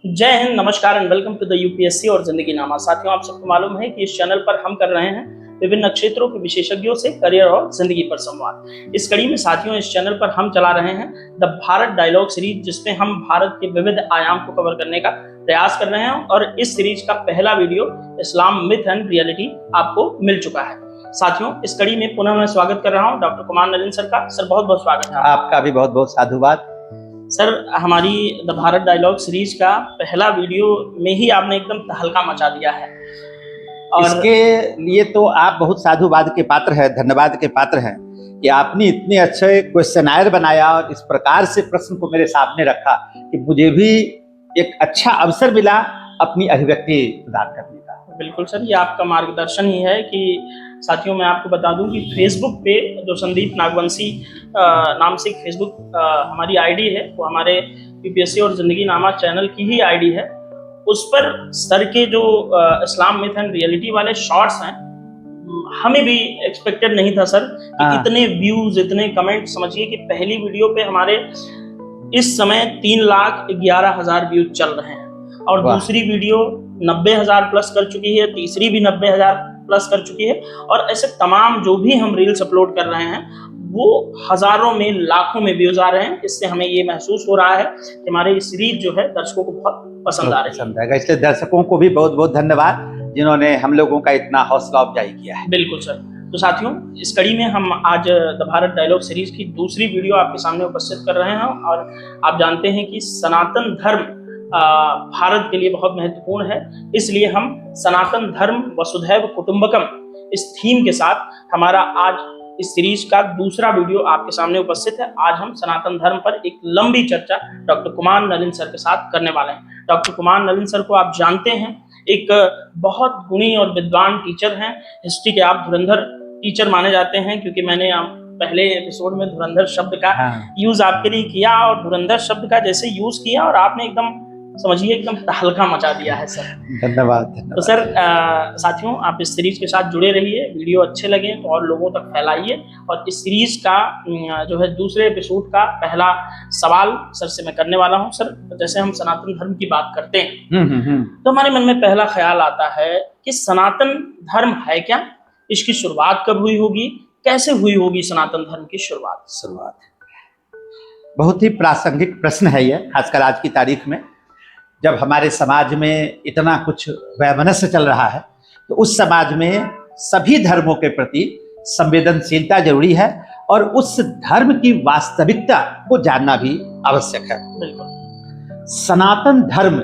जय हिंद, नमस्कार and welcome to the UPSC और जिंदगी नामा। साथियों, आप सबको मालूम है कि इस चैनल पर हम कर रहे हैं विभिन्न क्षेत्रों के विशेषज्ञों से करियर और जिंदगी पर संवाद। इस कड़ी में साथियों, इस चैनल पर हम चला रहे हैं द भारत डायलॉग सीरीज, जिसमें हम भारत के विविध आयाम को कवर करने का प्रयास कर रहे हैं। और इस सीरीज का पहला video Islam myth and reality आपको मिल चुका है। साथियों, इस कड़ी में पुनः मैं स्वागत कर रहा हूँ डॉक्टर कुमार नलिन सर का। सर, बहुत बहुत स्वागत है। आपका भी बहुत बहुत साधुवाद। सर, हमारी द भारत डायलॉग सीरीज का पहला वीडियो में ही आपने एकदम तहलका मचा दिया है, और इसके लिए तो आप बहुत साधुवाद के पात्र हैं, धन्यवाद के पात्र हैं कि आपने इतने अच्छे क्वेश्चनायर बनाया और इस प्रकार से प्रश्न को मेरे सामने रखा कि मुझे भी एक अच्छा अवसर मिला अपनी अभिव्यक्ति प्रदान करने का। बिल्कुल सर, ये आपका मार्गदर्शन ही है कि साथियों, मैं आपको बता दूं कि फेसबुक पे जो संदीप नागवंशी नाम से फेसबुक हमारी आईडी है, वो हमारे यूपीएससी और जिंदगी नामा चैनल की ही आईडी है। उस पर सर के जो इस्लाम मिथ एंड रियलिटी वाले शॉर्ट्स हैं, हमें भी एक्सपेक्टेड नहीं था सर कि इतने व्यूज, इतने कमेंट। समझिए कि पहली वीडियो पे हमारे इस समय 3,11,000 व्यूज चल रहे हैं, और दूसरी वीडियो 90,000 प्लस कर चुकी है, तीसरी भी 90,000 प्लस कर चुकी है। और ऐसे तमाम जो भी हम रील्स अपलोड कर रहे हैं, वो हजारों में, लाखों में व्यूज आ रहे हैं। इससे हमें ये महसूस हो रहा है कि हमारी सीरीज जो है दर्शकों को बहुत पसंद आ रही है। इसलिए दर्शकों को भी बहुत बहुत धन्यवाद जिन्होंने हम लोगों का इतना हौसला अफजाई किया है। बिल्कुल सर। तो साथियों, इस कड़ी में हम आज द भारत डायलॉग सीरीज की दूसरी वीडियो आपके सामने उपस्थित कर रहे हैं। और आप जानते हैं कि सनातन धर्म भारत के लिए बहुत महत्वपूर्ण है, इसलिए हम सनातन धर्म वसुधैव कुटुंबकम इस थीम के साथ हमारा आज इस सीरीज का दूसरा वीडियो आपके सामने उपस्थित है। आज हम सनातन धर्म पर एक लंबी चर्चा डॉक्टर कुमार नलिन सर के साथ करने वाले हैं। डॉक्टर कुमार नलिन सर को आप जानते हैं, एक बहुत गुणी और विद्वान टीचर हैं। हिस्ट्री के आप धुरंधर टीचर माने जाते हैं, क्योंकि मैंने पहले एपिसोड में धुरंधर शब्द का यूज आपके लिए किया, और धुरंधर शब्द का जैसे यूज किया और आपने एकदम, समझिए, एकदम तहलका मचा दिया है सर। धन्यवाद। तो सर, साथियों, आप इस सीरीज के साथ जुड़े रहिए। वीडियो अच्छे लगे तो और लोगों तक फैलाइए। और इस सीरीज का जो है दूसरे एपिसोड का पहला सवाल सर से मैं करने वाला हूं। सर, जैसे हम सनातन धर्म की बात करते हैं तो हमारे मन में पहला ख्याल आता है कि सनातन धर्म है क्या, इसकी शुरुआत कब हुई होगी, कैसे हुई होगी सनातन धर्म की शुरुआत? बहुत ही प्रासंगिक प्रश्न है यह, खासकर आज की तारीख में जब हमारे समाज में इतना कुछ वैमनस्य चल रहा है। तो उस समाज में सभी धर्मों के प्रति संवेदनशीलता जरूरी है, और उस धर्म की वास्तविकता को जानना भी आवश्यक है। बिल्कुल। सनातन धर्म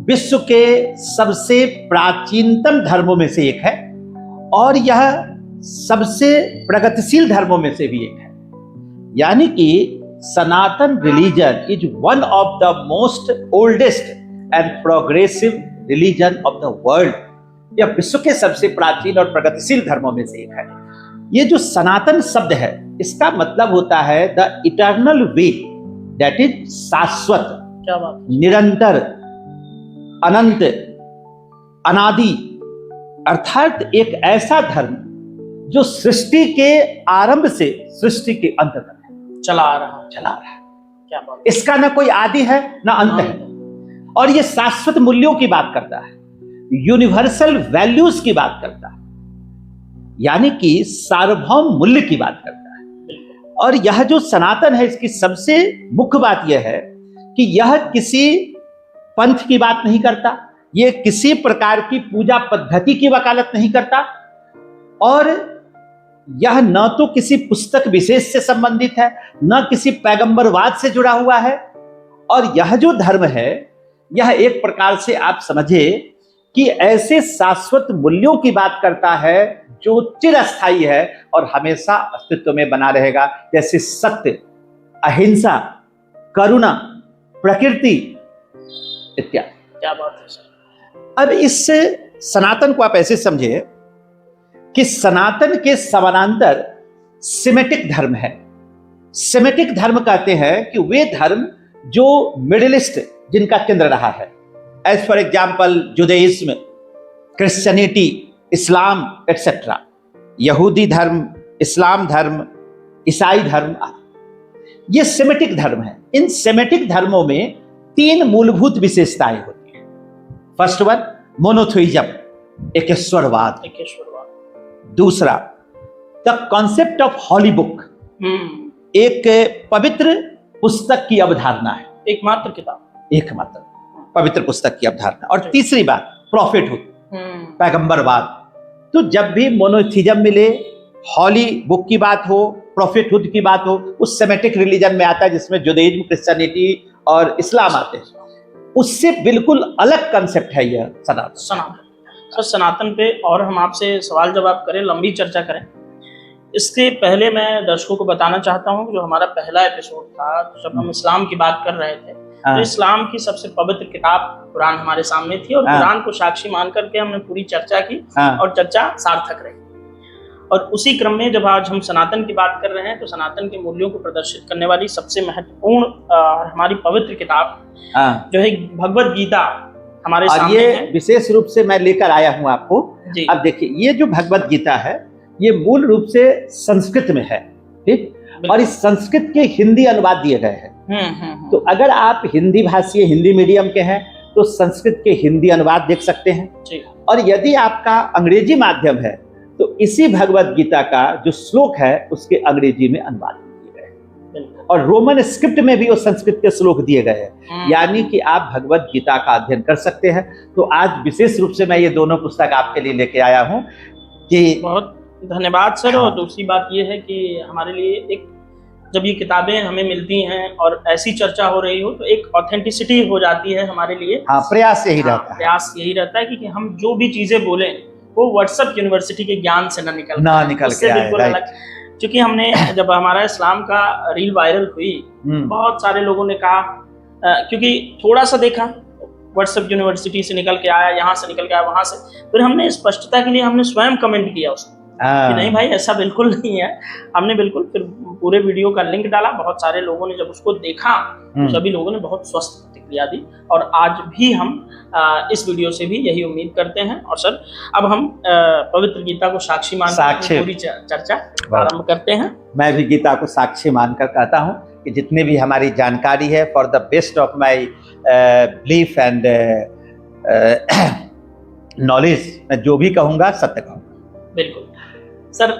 विश्व के सबसे प्राचीनतम धर्मों में से एक है, और यह सबसे प्रगतिशील धर्मों में से भी एक है। यानी कि Sanatan religion is one of the most oldest and progressive religion of the world. यह विश्व के सबसे प्राचीन और प्रगतिशील धर्मों में से एक है। ये जो सनातन शब्द है, इसका मतलब होता है the eternal way, that is शाश्वत, क्या बात, निरंतर, अनंत, अनादि। अर्थात एक ऐसा धर्म जो सृष्टि के आरंभ से सृष्टि के अंत तक चला आ रहा है। क्या बात, इसका ना कोई आदि है ना अंत है, और ये शाश्वत मूल्यों की बात करता है, यूनिवर्सल वैल्यूज की बात करता है, यानी कि सार्वभौम मूल्य की बात करता है। और यह जो सनातन है, इसकी सबसे मुख्य बात यह है कि यह किसी पंथ की बात नहीं करता, यह किसी प्रकार की पूजा पद्धति की वकालत नहीं करता, और यह न तो किसी पुस्तक विशेष से संबंधित है, न किसी पैगंबरवाद से जुड़ा हुआ है। और यह जो धर्म है, यह एक प्रकार से आप समझे कि ऐसे शाश्वत मूल्यों की बात करता है जो चिरस्थायी है और हमेशा अस्तित्व में बना रहेगा, जैसे सत्य, अहिंसा, करुणा, प्रकृति इत्यादि। क्या बात है सर। अब इस सनातन को आप ऐसे समझे कि सनातन के समानांतर सेमेटिक धर्म है। सेमेटिक धर्म कहते हैं कि वे धर्म जो मिडिल ईस्ट जिनका केंद्र रहा है, as for example Judaism, Christianity, Islam etcetera, यहूदी धर्म, इस्लाम धर्म, ईसाई धर्म, ये सेमेटिक धर्म है। इन सेमेटिक धर्मों में तीन मूलभूत विशेषताएं होती हैं। फर्स्ट वन मोनोथेइज्म, एकेश्वरवाद। दूसरा the concept of holy book, एक पवित्र पुस्तक की अवधारणा है, एकमात्र पवित्र पुस्तक की अवधारणा। और तीसरी बात प्रॉफिटहुड, पैगंबरवाद। तो जब भी मोनोथेइज्म मिले, हॉली बुक की बात हो, प्रॉफिटहुड की बात हो, उस सेमेटिक रिलीजन में आता है जिसमें जुडाइज्म, क्रिश्चियनिटी और इस्लाम आते हैं, उससे बिल्कुल अलग कंसेप्ट है यह सनातन। सर सनातन पे और हम आपसे सवाल जवाब करें, लंबी चर्चा करें, इसके पहले मैं दर्शकों को बताना चाहता हूं कि जो हमारा पहला एपिसोड था, जब हम इस्लाम की बात कर रहे थे, तो इस्लाम की सबसे पवित्र किताब कुरान हमारे सामने थी और कुरान को साक्षी मान करके हमने पूरी चर्चा की और चर्चा सार्थक रही। और उसी क्रम में जब आज हम सनातन की बात कर रहे हैं, तो सनातन के मूल्यों को प्रदर्शित करने वाली सबसे महत्वपूर्ण हमारी पवित्र किताब जो है भगवद गीता हमारे सामने है। विशेष रूप से मैं लेकर आया हूं आपको। अब देखिए, ये जो भगवद गीता है ये मूल रूप से संस्कृत में है, ठीक, और इस संस्कृत के हिंदी अनुवाद दिए गए हैं। तो अगर आप हिंदी भाषी, हिंदी मीडियम के हैं, तो संस्कृत के हिंदी अनुवाद देख सकते हैं। और यदि आपका अंग्रेजी माध्यम है, तो इसी भगवद गीता का जो श्लोक है उसके अंग्रेजी में अनुवाद दिए गए हैं और रोमन स्क्रिप्ट में भी वो संस्कृत के श्लोक दिए गए हैं, यानी कि आप भगवद गीता का अध्ययन कर सकते हैं। तो आज विशेष रूप से मैं ये दोनों पुस्तक आपके लिए लेके आया हूँ कि बहुत धन्यवाद सर। और दूसरी बात ये है कि हमारे लिए एक, जब ये किताबें हमें मिलती हैं और ऐसी चर्चा हो रही हो, तो एक ऑथेंटिसिटी हो जाती है हमारे लिए। प्रयास यही रहता है कि हम जो भी चीजें बोलें वो व्हाट्सएप यूनिवर्सिटी के ज्ञान से ना निकल के आए, बिल्कुल अलग। क्योंकि हमने जब हमारा इस्लाम का रील वायरल हुई, बहुत सारे लोगों ने कहा, क्योंकि थोड़ा सा देखा व्हाट्सएप यूनिवर्सिटी से निकल के आया, यहाँ से निकल के आया, वहां से, फिर हमने स्पष्टता के लिए हमने स्वयं कमेंट किया उसमें कि नहीं भाई ऐसा बिल्कुल नहीं है। हमने बिल्कुल फिर पूरे वीडियो का लिंक डाला, बहुत सारे लोगों ने जब उसको देखा तो सभी लोगों ने बहुत स्वस्थ प्रतिक्रिया दी। और आज भी हम इस वीडियो से भी यही उम्मीद करते हैं। और सर अब हम पवित्र गीता को साक्षी मानकर पूरी चर्चा प्रारंभ करते हैं। मैं भी गीता को साक्षी मानकर कहता हूँ कि जितनी भी हमारी जानकारी है, for the best of my belief and knowledge, मैं जो भी कहूँगा सत्य कहूँगा। बिल्कुल सर,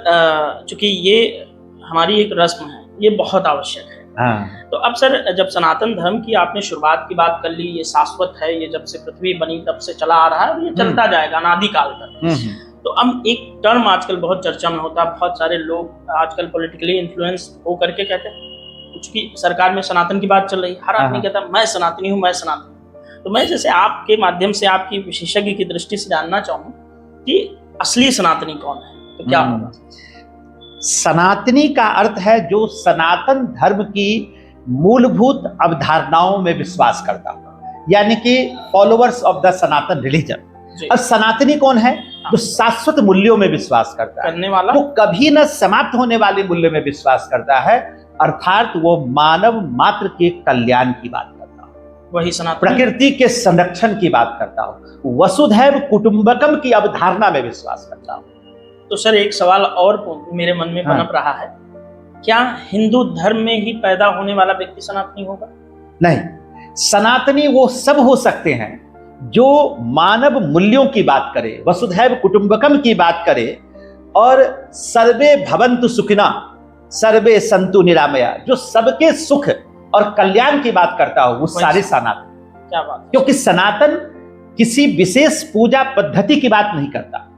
चूंकि ये हमारी एक रस्म है, ये बहुत आवश्यक है। तो अब सर, जब सनातन धर्म की आपने शुरुआत की बात कर ली, ये शाश्वत है, ये जब से पृथ्वी बनी तब से चला आ रहा है, ये चलता जाएगा अनादिकाल तक। तो अब एक टर्म आजकल बहुत चर्चा में होता है, बहुत सारे लोग आजकल पॉलिटिकली इन्फ्लुएंस हो करके कहते हैं, कुछ की सरकार में सनातन की बात चल रही, हर आदमी कहता है मैं सनातनी हूँ, मैं सनातन। तो मैं जैसे आपके माध्यम से, आपकी विशेषज्ञ की दृष्टि से जानना चाहूँ कि असली सनातनी कौन है, तो क्या होगा? सनातनी का अर्थ है जो सनातन धर्म की मूलभूत अवधारणाओं में विश्वास करता हो, यानी कि followers of the Sanatan religion. और सनातनी कौन है? जो शाश्वत मूल्यों में विश्वास करता है, वाला, वो कभी न समाप्त होने वाले मूल्य में विश्वास करता है, अर्थात वो मानव मात्र के कल्याण की बात करता हो, वही सनातन, प्रकृति के संरक्षण की बात करता हो, वसुधैव कुटुंबकम की अवधारणा में विश्वास करता हो। तो सर एक सवाल और मेरे मन में पनप रहा है, क्या हिंदू धर्म में ही पैदा होने वाला व्यक्ति सनातनी होगा? नहीं, सनातनी वो सब हो सकते हैं जो मानव मूल्यों की बात करे, वसुधैव कुटुंबकम की बात करे, और सर्वे भवन्तु सुखिना सर्वे सन्तु निरामया, जो सबके सुख और कल्याण की बात करता हो, वो सारे सनातन। क्या बात? क्योंकि सनातन किसी विशेष पूजा पद्धति की बात नहीं करता,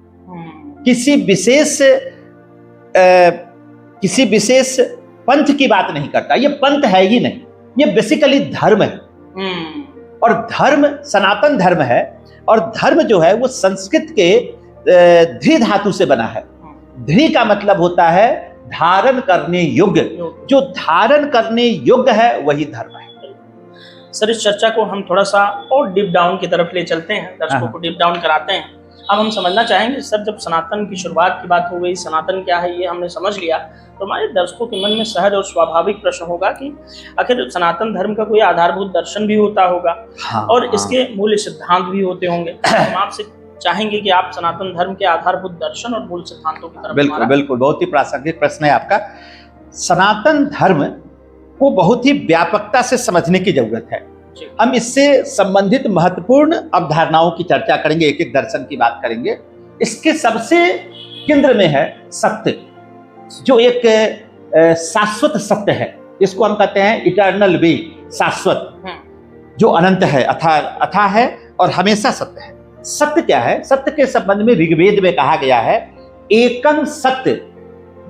किसी विशेष पंथ की बात नहीं करता। ये पंथ है ही नहीं, ये बेसिकली धर्म है। और धर्म सनातन धर्म है, और धर्म जो है वो संस्कृत के ध्री धातु से बना है। ध्री का मतलब होता है धारण करने योग्य, जो धारण करने योग्य है वही धर्म है। सर इस चर्चा को हम थोड़ा सा और डीप डाउन की तरफ ले चलते हैं, दर्शकों को डीप डाउन कराते हैं। अब हम समझना चाहेंगे सर, जब सनातन की शुरुआत की बात हो गई, सनातन क्या है ये हमने समझ लिया, तो हमारे दर्शकों के मन में सहज और स्वाभाविक प्रश्न होगा कि आखिर सनातन धर्म का कोई आधारभूत दर्शन भी होता होगा, और इसके मूल सिद्धांत भी होते होंगे। हम आपसे चाहेंगे कि आप सनातन धर्म के आधारभूत दर्शन और मूल सिद्धांतों की तरफ। बिल्कुल बिल्कुल, बहुत ही प्रासंगिक प्रश्न है आपका। सनातन धर्म को बहुत ही व्यापकता से समझने की जरूरत है। जी। हम इससे संबंधित महत्वपूर्ण अवधारणाओं की चर्चा करेंगे, एक एक दर्शन की बात करेंगे। इसके सबसे केंद्र में है सत्य, जो एक शाश्वत सत्य है, इसको हम कहते हैं इटर्नल वे, शाश्वत, जो अनंत है, अथाह है और हमेशा सत्य है। सत्य क्या है? सत्य के संबंध में ऋग्वेद में कहा गया है, एकं सत्य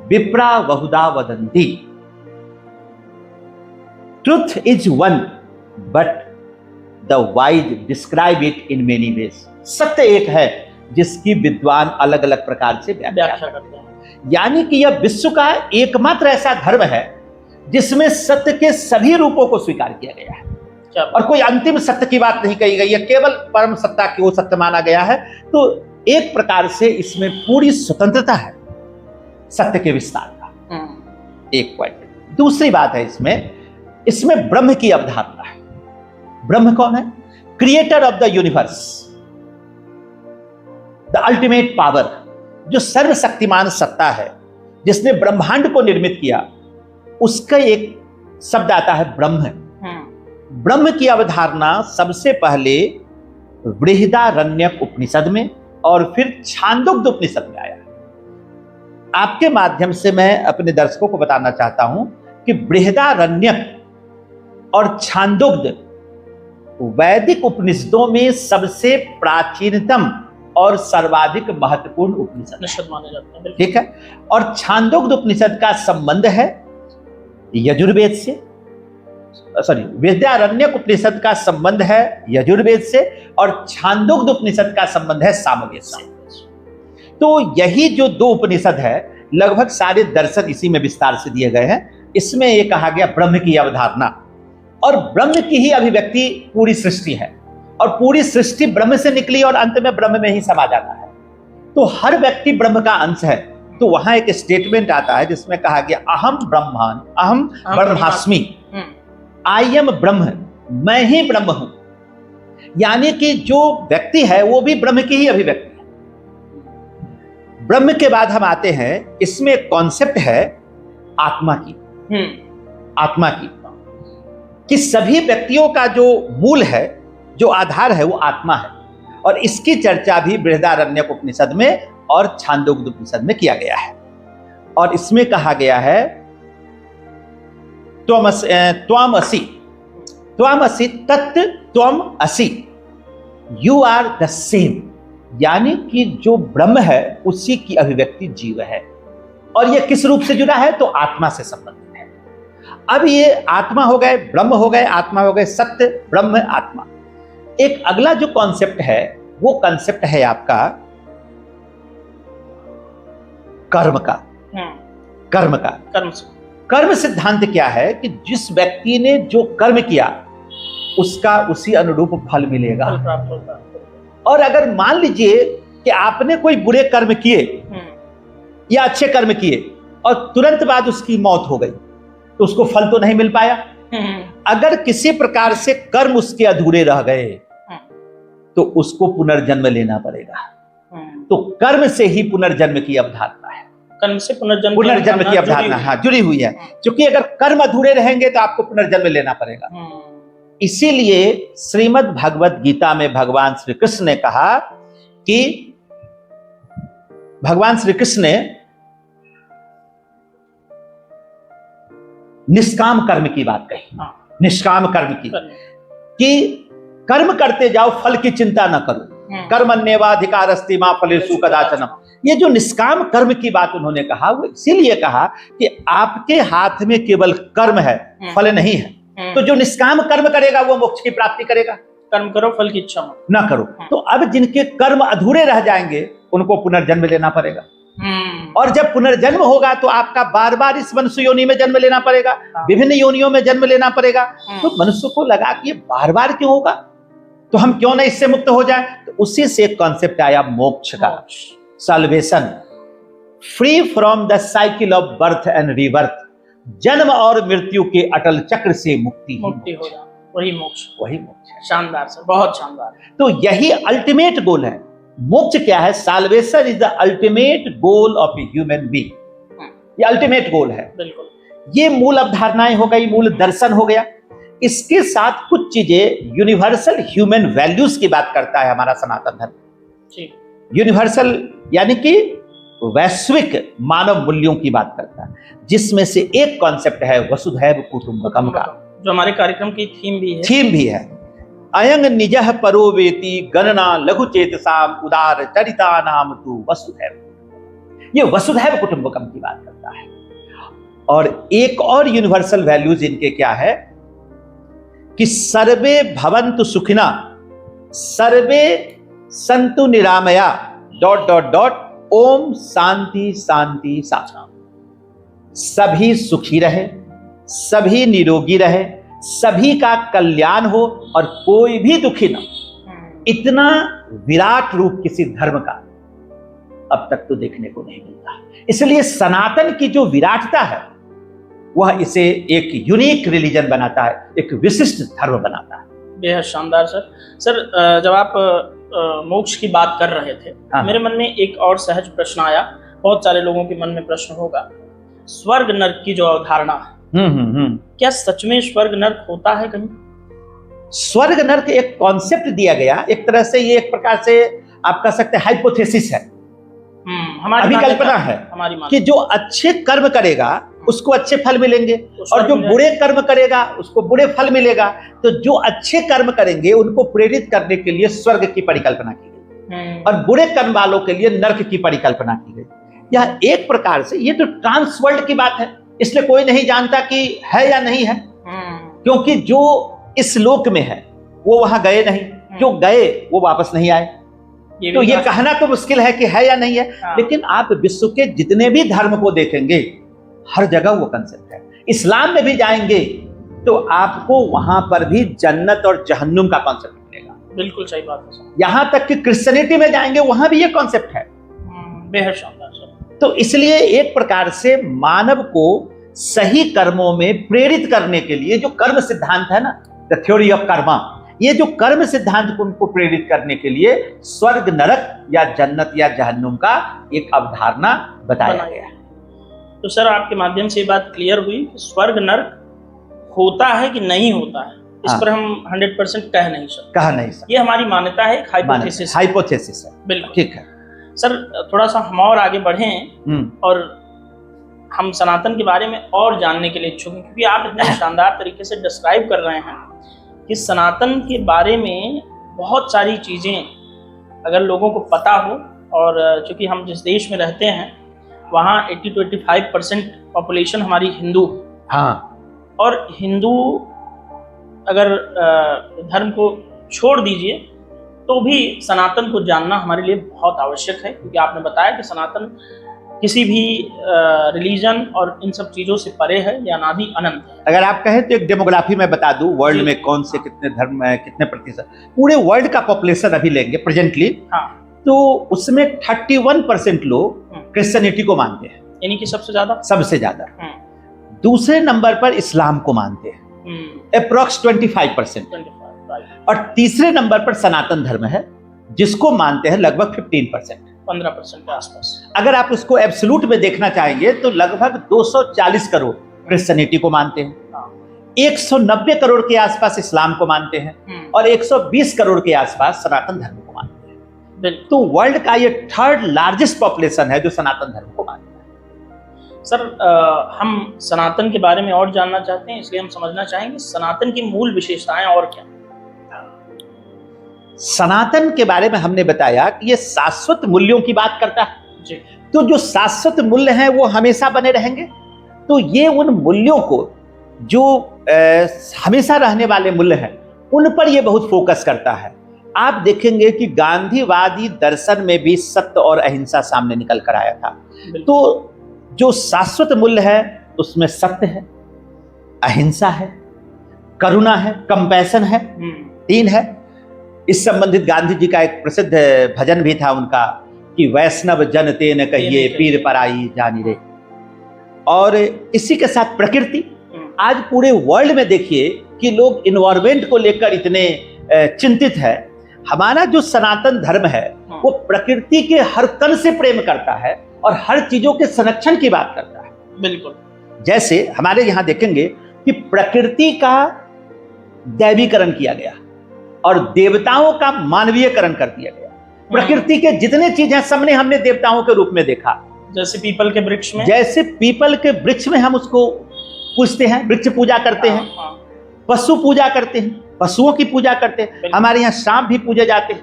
विप्रा बहुधा वदन्ति, truth is one but the wise describe it in many ways. सत्य एक है जिसकी विद्वान अलग अलग प्रकार से व्याख्या करते हैं। यानी कि यह विश्व का एकमात्र ऐसा धर्म है जिसमें सत्य के सभी रूपों को स्वीकार किया गया है और कोई अंतिम सत्य की बात नहीं कही गई है, केवल परम सत्ता की वो सत्य माना गया है। तो एक प्रकार से इसमें पूरी स्वतंत्रता है सत्य के विस्तार का, एक पॉइंट। दूसरी बात है इसमें ब्रह्म की अवधारणा है। ब्रह्म कौन है? Creator of the universe, the ultimate power, जो सर्वशक्तिमान सत्ता है, जिसने ब्रह्मांड को निर्मित किया, उसका एक शब्द आता है ब्रह्म। ब्रह्म की अवधारणा सबसे पहले बृहदारण्यक उपनिषद में और फिर छांदोग्य उपनिषद में आया। आपके माध्यम से मैं अपने दर्शकों को बताना चाहता हूं कि बृहदारण्यक और छांदोग्य वैदिक उपनिषदों में सबसे प्राचीनतम और सर्वाधिक महत्वपूर्ण उपनिषद माने जाते हैं। ठीक है। और छांदोग्य उपनिषद का संबंध है यजुर्वेद से, विद्यारण्यक उपनिषद का संबंध है यजुर्वेद से और छांदोग्य उपनिषद का संबंध है सामवेद से। तो यही जो दो उपनिषद है, लगभग सारे दर्शन इसी में विस्तार से दिए गए हैं। इसमें यह कहा गया ब्रह्म की अवधारणा, और ब्रह्म की ही अभिव्यक्ति पूरी सृष्टि है और पूरी सृष्टि ब्रह्म से निकली और अंत में ब्रह्म में ही समा जाता है। तो हर व्यक्ति ब्रह्म का अंश है। तो वहां एक स्टेटमेंट आता है जिसमें कहा गया अहम ब्रह्मान अहम ब्रह्मास्मि, आई एम ब्रह्म, मैं ही ब्रह्म हूं। यानी कि जो व्यक्ति है वो भी ब्रह्म की ही अभिव्यक्ति है। ब्रह्म के बाद हम आते हैं, इसमें एक कॉन्सेप्ट है आत्मा की, आत्मा की, कि सभी व्यक्तियों का जो मूल है, जो आधार है, वो आत्मा है। और इसकी चर्चा भी बृहदारण्यक उपनिषद में और छांदोग्य उपनिषद में किया गया है। और इसमें कहा गया है त्वमसि, त्वमसि तत् त्वम असि, यू आर द सेम। यानी कि जो ब्रह्म है उसी की अभिव्यक्ति जीव है। और यह किस रूप से जुड़ा है? तो आत्मा से संबंधित है। अब ये आत्मा हो गए, ब्रह्म हो गए, आत्मा हो गए, सत्य, ब्रह्म, आत्मा। एक अगला जो कॉन्सेप्ट है वो कॉन्सेप्ट है आपका कर्म का। कर्म का, कर्म सिद्धांत क्या है कि जिस व्यक्ति ने जो कर्म किया उसका उसी अनुरूप फल मिलेगा। फल प्राप्त होता है। और अगर मान लीजिए कि आपने कोई बुरे कर्म किए या अच्छे कर्म किए और तुरंत बाद उसकी मौत हो गई, तो उसको फल तो नहीं मिल पाया। अगर किसी प्रकार से कर्म उसके अधूरे रह गए तो उसको पुनर्जन्म लेना पड़ेगा। तो कर्म से ही पुनर्जन्म की अवधारणा है। कर्म से पुनर्जन्म की अवधारणा हाँ जुड़ी हुई है, क्योंकि अगर कर्म अधूरे रहेंगे तो आपको पुनर्जन्म लेना पड़ेगा। इसीलिए श्रीमद् भगवत गीता में भगवान श्री कृष्ण ने कहा कि भगवान श्री कृष्ण ने निष्काम कर्म की बात कही। निष्काम कर्म की, कि कर्म करते जाओ, फल की चिंता न करो। कर्मण्येवाधिकारस्ति मा फलेषु कदाचन। ये जो निष्काम कर्म की बात उन्होंने कहा, वो इसीलिए कहा कि आपके हाथ में केवल कर्म है, फल नहीं है। तो जो निष्काम कर्म करेगा वो मोक्ष की प्राप्ति करेगा। कर्म करो, फल की इच्छा न करो। तो अब जिनके कर्म अधूरे रह जाएंगे उनको पुनर्जन्म लेना पड़ेगा। और जब पुनर्जन्म होगा तो आपका बार बार इस मनुष्य योनि में जन्म लेना पड़ेगा, विभिन्न योनियों में जन्म लेना पड़ेगा। तो मनुष्य को लगा कि ये बार बार क्यों होगा, तो हम क्यों नहीं इससे मुक्त हो जाए। तो उसी से एक कॉन्सेप्ट आया मोक्ष का, salvation, free from the cycle of birth and rebirth. जन्म और मृत्यु के अटल चक्र से मुक्ति हो जाए, वही मोक्ष, वही मोक्ष है। शानदार सर, बहुत शानदार। तो यही अल्टीमेट गोल है। मोक्ष क्या है? Salvation is the ultimate goal of a human being. ये अल्टीमेट गोल है। बिल्कुल। ये मूल अवधारणाएं हो गई, मूल दर्शन हो गया। इसके साथ कुछ चीजें यूनिवर्सल ह्यूमन वैल्यूज की बात करता है हमारा सनातन धर्म। यूनिवर्सल यानी कि वैश्विक मानव मूल्यों की बात करता है, जिसमें से एक कॉन्सेप्ट है वसुधैव कुटुंबकम का, जो हमारे कार्यक्रम की थीम भी है। अयंग निजः परो वेति गणना लघु चेतसाम उदार चरिता नाम तु वसुधैव। ये वसुधैव कुटुंबकम की बात करता है। और एक और यूनिवर्सल वैल्यूज इनके क्या है कि सर्वे भवन्तु सुखिना, सर्वे संतु निरामया ... ओम शांति शांति शांति। सभी सुखी रहे, सभी निरोगी रहे, सभी का कल्याण हो और कोई भी दुखी ना। इतना विराट रूप किसी धर्म का अब तक तो देखने को नहीं मिलता। इसलिए सनातन की जो विराटता है वह इसे एक यूनिक रिलीजन बनाता है, एक विशिष्ट धर्म बनाता है। बेहद शानदार सर। जब आप मोक्ष की बात कर रहे थे, मेरे मन में एक और सहज प्रश्न आया, बहुत सारे लोगों के मन में प्रश्न होगा, स्वर्ग नरक की जो अवधारणा है, क्या सच में स्वर्ग नरक होता है कहीं? स्वर्ग नरक एक कॉन्सेप्ट दिया गया, एक तरह से ये एक प्रकार से आप कह सकते हैं हाइपोथेसिस है, हमारी अभिकल्पना है कि जो अच्छे कर्म करेगा उसको अच्छे फल मिलेंगे और जो बुरे कर्म करेगा उसको बुरे फल मिलेगा। तो जो अच्छे कर्म करेंगे उनको प्रेरित करने के लिए स्वर्ग की परिकल्पना की गई और बुरे कर्म वालों के लिए नरक की परिकल्पना की गई। यह एक प्रकार से ये तो ट्रांस वर्ल्ड की बात है, इसलिए कोई नहीं जानता कि है या नहीं है, क्योंकि जो इस लोक में है वो वहां गए नहीं, जो गए वो वापस नहीं आए। तो ये कहना तो मुश्किल है कि है या नहीं है, लेकिन आप विश्व के जितने भी धर्म को देखेंगे हर जगह वो कंसेप्ट है। इस्लाम में भी जाएंगे तो आपको वहां पर भी जन्नत और जहन्नुम का कॉन्सेप्ट मिलेगा। बिल्कुल सही बात है। यहां तक कि क्रिश्चियनिटी में जाएंगे वहां भी ये कॉन्सेप्ट है। बेहद शानदार। तो इसलिए एक प्रकार से मानव को सही कर्मों में प्रेरित करने के लिए जो कर्म सिद्धांत है ना, द थ्योरी ऑफ कर्मा, ये जो कर्म सिद्धांत को उनको प्रेरित करने के लिए स्वर्ग नरक या जन्नत या जहन्नुम का एक अवधारणा बताया गया है। तो सर आपके माध्यम से ये बात क्लियर हुई कि स्वर्ग नरक होता है कि नहीं होता है, इस पर हम 100% कह नहीं सकते। ये हमारी मान्यता है, हाइपोथेसिस है। बिल्कुल ठीक है सर। थोड़ा सा हम और आगे बढ़ें और हम सनातन के बारे में और जानने के लिए इच्छुक हैं, क्योंकि आप इतने शानदार तरीके से डिस्क्राइब कर रहे हैं कि सनातन के बारे में बहुत सारी चीज़ें अगर लोगों को पता हो, और चूँकि हम जिस देश में रहते हैं वहाँ 80 to 85% पॉपुलेशन हमारी हिंदू, और हिंदू अगर धर्म को छोड़ दीजिए तो भी सनातन को जानना हमारे लिए बहुत आवश्यक है, क्योंकि आपने बताया कि सनातन किसी भी रिलीजन और इन सब चीज़ों से परे है, या अनादि अनंत है। अगर आप कहें तो एक डेमोग्राफी में बता दूं, वर्ल्ड में कौन से कितने धर्म है, कितने प्रतिशत पूरे वर्ल्ड का पॉपुलेशन अभी लेंगे प्रेजेंटली, तो उसमें 31% लोग क्रिश्चियनिटी को मानते हैं, यानी कि सबसे ज्यादा। दूसरे नंबर पर इस्लाम को मानते हैं, अप्रॉक्स 25%, और तीसरे नंबर पर सनातन धर्म है जिसको मानते हैं लगभग 15% के आसपास। अगर आप उसको एब्सोल्यूट में देखना चाहेंगे तो लगभग 240 करोड़ क्रिश्चियनिटी को मानते हैं, 190 करोड़ के आसपास इस्लाम को मानते हैं और 120 करोड़ के आसपास सनातन धर्म को मानते हैं। तो वर्ल्ड का ये थर्ड लार्जेस्ट पॉपुलेशन है जो सनातन धर्म को मानता है। सर हम सनातन के बारे में और जानना चाहते हैं, इसलिए हम समझना चाहेंगे सनातन की मूल विशेषताएं और क्या। सनातन के बारे में हमने बताया कि ये शाश्वत मूल्यों की बात करता है जी। तो जो शाश्वत मूल्य हैं वो हमेशा बने रहेंगे, तो ये उन मूल्यों को जो हमेशा रहने वाले मूल्य हैं उन पर ये बहुत फोकस करता है। आप देखेंगे कि गांधीवादी दर्शन में भी सत्य और अहिंसा सामने निकल कर आया था। तो जो शाश्वत मूल्य है उसमें सत्य है, अहिंसा है, करुणा है, कंपैशन है, 3 है। इस संबंधित गांधी जी का एक प्रसिद्ध भजन भी था उनका कि वैष्णव जन तेन कहिए पीर पराई जानी रे। और इसी के साथ प्रकृति, आज पूरे वर्ल्ड में देखिए कि लोग इन्वायरमेंट को लेकर इतने चिंतित है। हमारा जो सनातन धर्म है वो प्रकृति के हर कण से प्रेम करता है और हर चीजों के संरक्षण की बात करता है। बिल्कुल। जैसे हमारे यहाँ देखेंगे कि प्रकृति का दैवीकरण किया गया और देवताओं का मानवीयकरण कर दिया गया। प्रकृति के जितने चीज हैं सबने हमने देवताओं के रूप में देखा। जैसे पीपल के वृक्ष में, जैसे पीपल के वृक्ष में हम उसको पूजते हैं, वृक्ष पूजा करते हैं, पशु पूजा करते हैं, पशुओं की पूजा करते हैं, हमारे यहाँ सांप भी पूजे जाते हैं,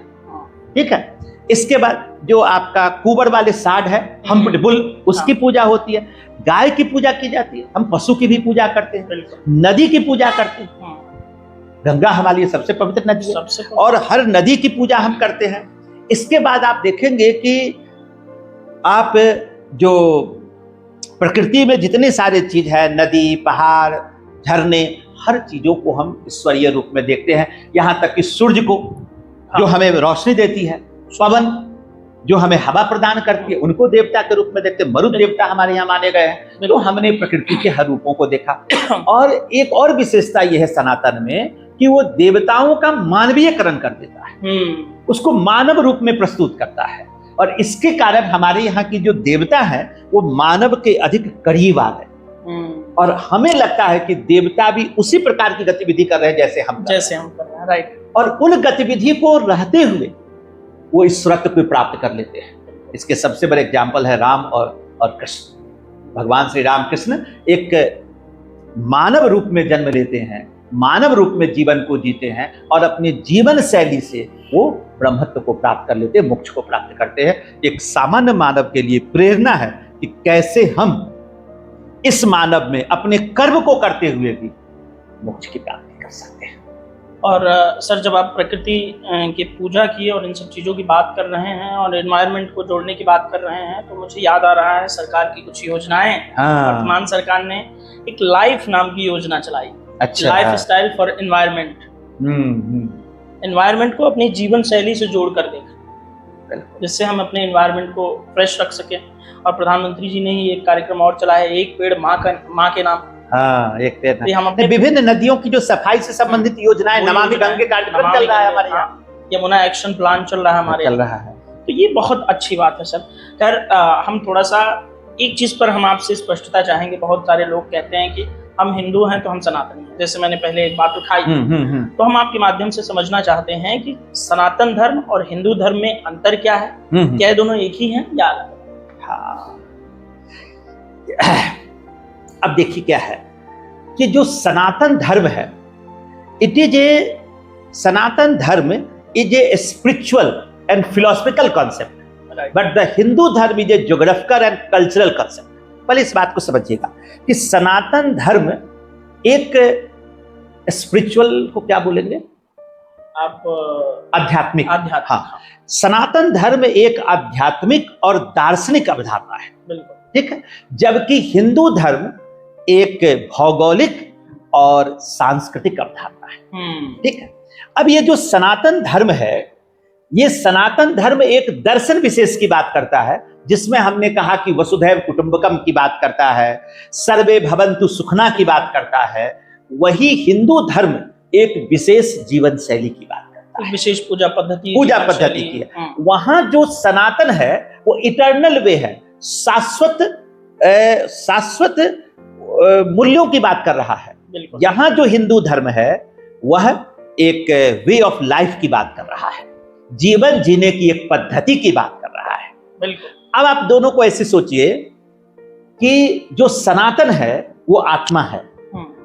ठीक है। इसके बाद जो आपका कुबर वाले साड है, हम्प्ड बुल, उसकी पूजा होती है। गाय की पूजा की जाती है, हम पशु की भी पूजा करते हैं, नदी की पूजा करते हैं। गंगा हमारे लिए सबसे पवित्र नदी है और हर नदी की पूजा हम करते हैं। इसके बाद आप देखेंगे कि आप जो प्रकृति में जितने सारे चीज है, नदी, पहाड़, झरने, हर चीजों को हम ईश्वरीय रूप में देखते हैं। यहाँ तक कि सूर्य को जो हमें रोशनी देती है, पवन जो हमें हवा प्रदान करती है, उनको देवता के रूप में देखते हैं। मरुद देवता हमारे यहाँ माने गए हैं। तो हमने प्रकृति के हर रूपों को देखा। और एक और विशेषता यह है सनातन में कि वो देवताओं का मानवीयकरण कर देता है, उसको मानव रूप में प्रस्तुत करता है। और इसके कारण हमारे यहाँ की जो देवता है वो मानव के अधिक करीब आ गए और हमें लगता है कि देवता भी उसी प्रकार की गतिविधि कर रहे हैं जैसे हम कर रहे हैं, राइट। और उन गतिविधि को रहते हुए वो ईश्वरत्व को प्राप्त कर लेते हैं। इसके सबसे बड़े एग्जाम्पल है राम और कृष्ण। भगवान श्री राम कृष्ण एक मानव रूप में जन्म लेते हैं, मानव रूप में जीवन को जीते हैं और अपनी जीवन शैली से वो ब्रह्मत्व को प्राप्त कर लेते हैं, मोक्ष को प्राप्त करते हैं। एक सामान्य मानव के लिए प्रेरणा है कि कैसे हम इस मानव में अपने कर्म को करते हुए भी मोक्ष की प्राप्ति कर सकते हैं। और सर, जब आप प्रकृति की पूजा की और इन सब चीज़ों की बात कर रहे हैं और एनवायरनमेंट को जोड़ने की बात कर रहे हैं, तो मुझे याद आ रहा है सरकार की कुछ योजनाएं। वर्तमान सरकार ने एक लाइफ नाम की योजना चलाई, life style for environment. Environment को अपनी जीवन शैली से जोड़ कर देखा, जिससे हम अपने एनवायरनमेंट को फ्रेश रख सकें। और प्रधानमंत्री जी ने ही एक कार्यक्रम और चलाया है, एक पेड़ माँ के नाम। हाँ, एक पेड़। हम अपने विभिन्न नदियों की जो सफाई से संबंधित योजनाएं, नमामि गंगे कार्यक्रम चल रहा है हमारे यहाँ, यमुना एक्शन प्लान चल रहा है हमारे चल रहा है। तो ये बहुत अच्छी बात है सर। खैर, हम थोड़ा सा एक चीज पर हम आपसे स्पष्टता चाहेंगे। बहुत सारे लोग कहते हैं कि हम हिंदू हैं तो हम सनातनी हैं, जैसे मैंने पहले एक बात उठाई। तो हम आपके माध्यम से समझना चाहते हैं कि सनातन धर्म और हिंदू धर्म में अंतर क्या है? क्या ये दोनों एक ही हैं या अलग? हाँ, अब देखिए क्या है कि जो सनातन धर्म है, it is a Sanatan dharma is a spiritual and philosophical concept, but the Hindu dharma is a geographical and cultural concept. पहले इस बात को समझिएगा कि सनातन धर्म एक स्पिरिचुअल को क्या बोलेंगे आप? आध्यात्मिक। हाँ, सनातन धर्म एक आध्यात्मिक और दार्शनिक अवधारणा है, ठीक है। जबकि हिंदू धर्म एक भौगोलिक और सांस्कृतिक अवधारणा है, ठीक है। अब ये जो सनातन धर्म है, ये सनातन धर्म एक दर्शन विशेष की बात करता है, जिसमें हमने कहा कि वसुधैव कुटुंबकम की बात करता है, सर्वे भवन्तु सुखना की बात करता है। वही हिंदू धर्म एक विशेष जीवन शैली की बात करता है, विशेष पूजा पद्धति की है। वहां जो सनातन है वो इटर्नल वे है, शाश्वत मूल्यों की बात कर रहा है। यहां जो हिंदू धर्म है वह एक वे ऑफ लाइफ की बात कर रहा है, जीवन जीने की एक पद्धति की बात कर रहा है। अब आप दोनों को ऐसे सोचिए कि जो सनातन है वो आत्मा है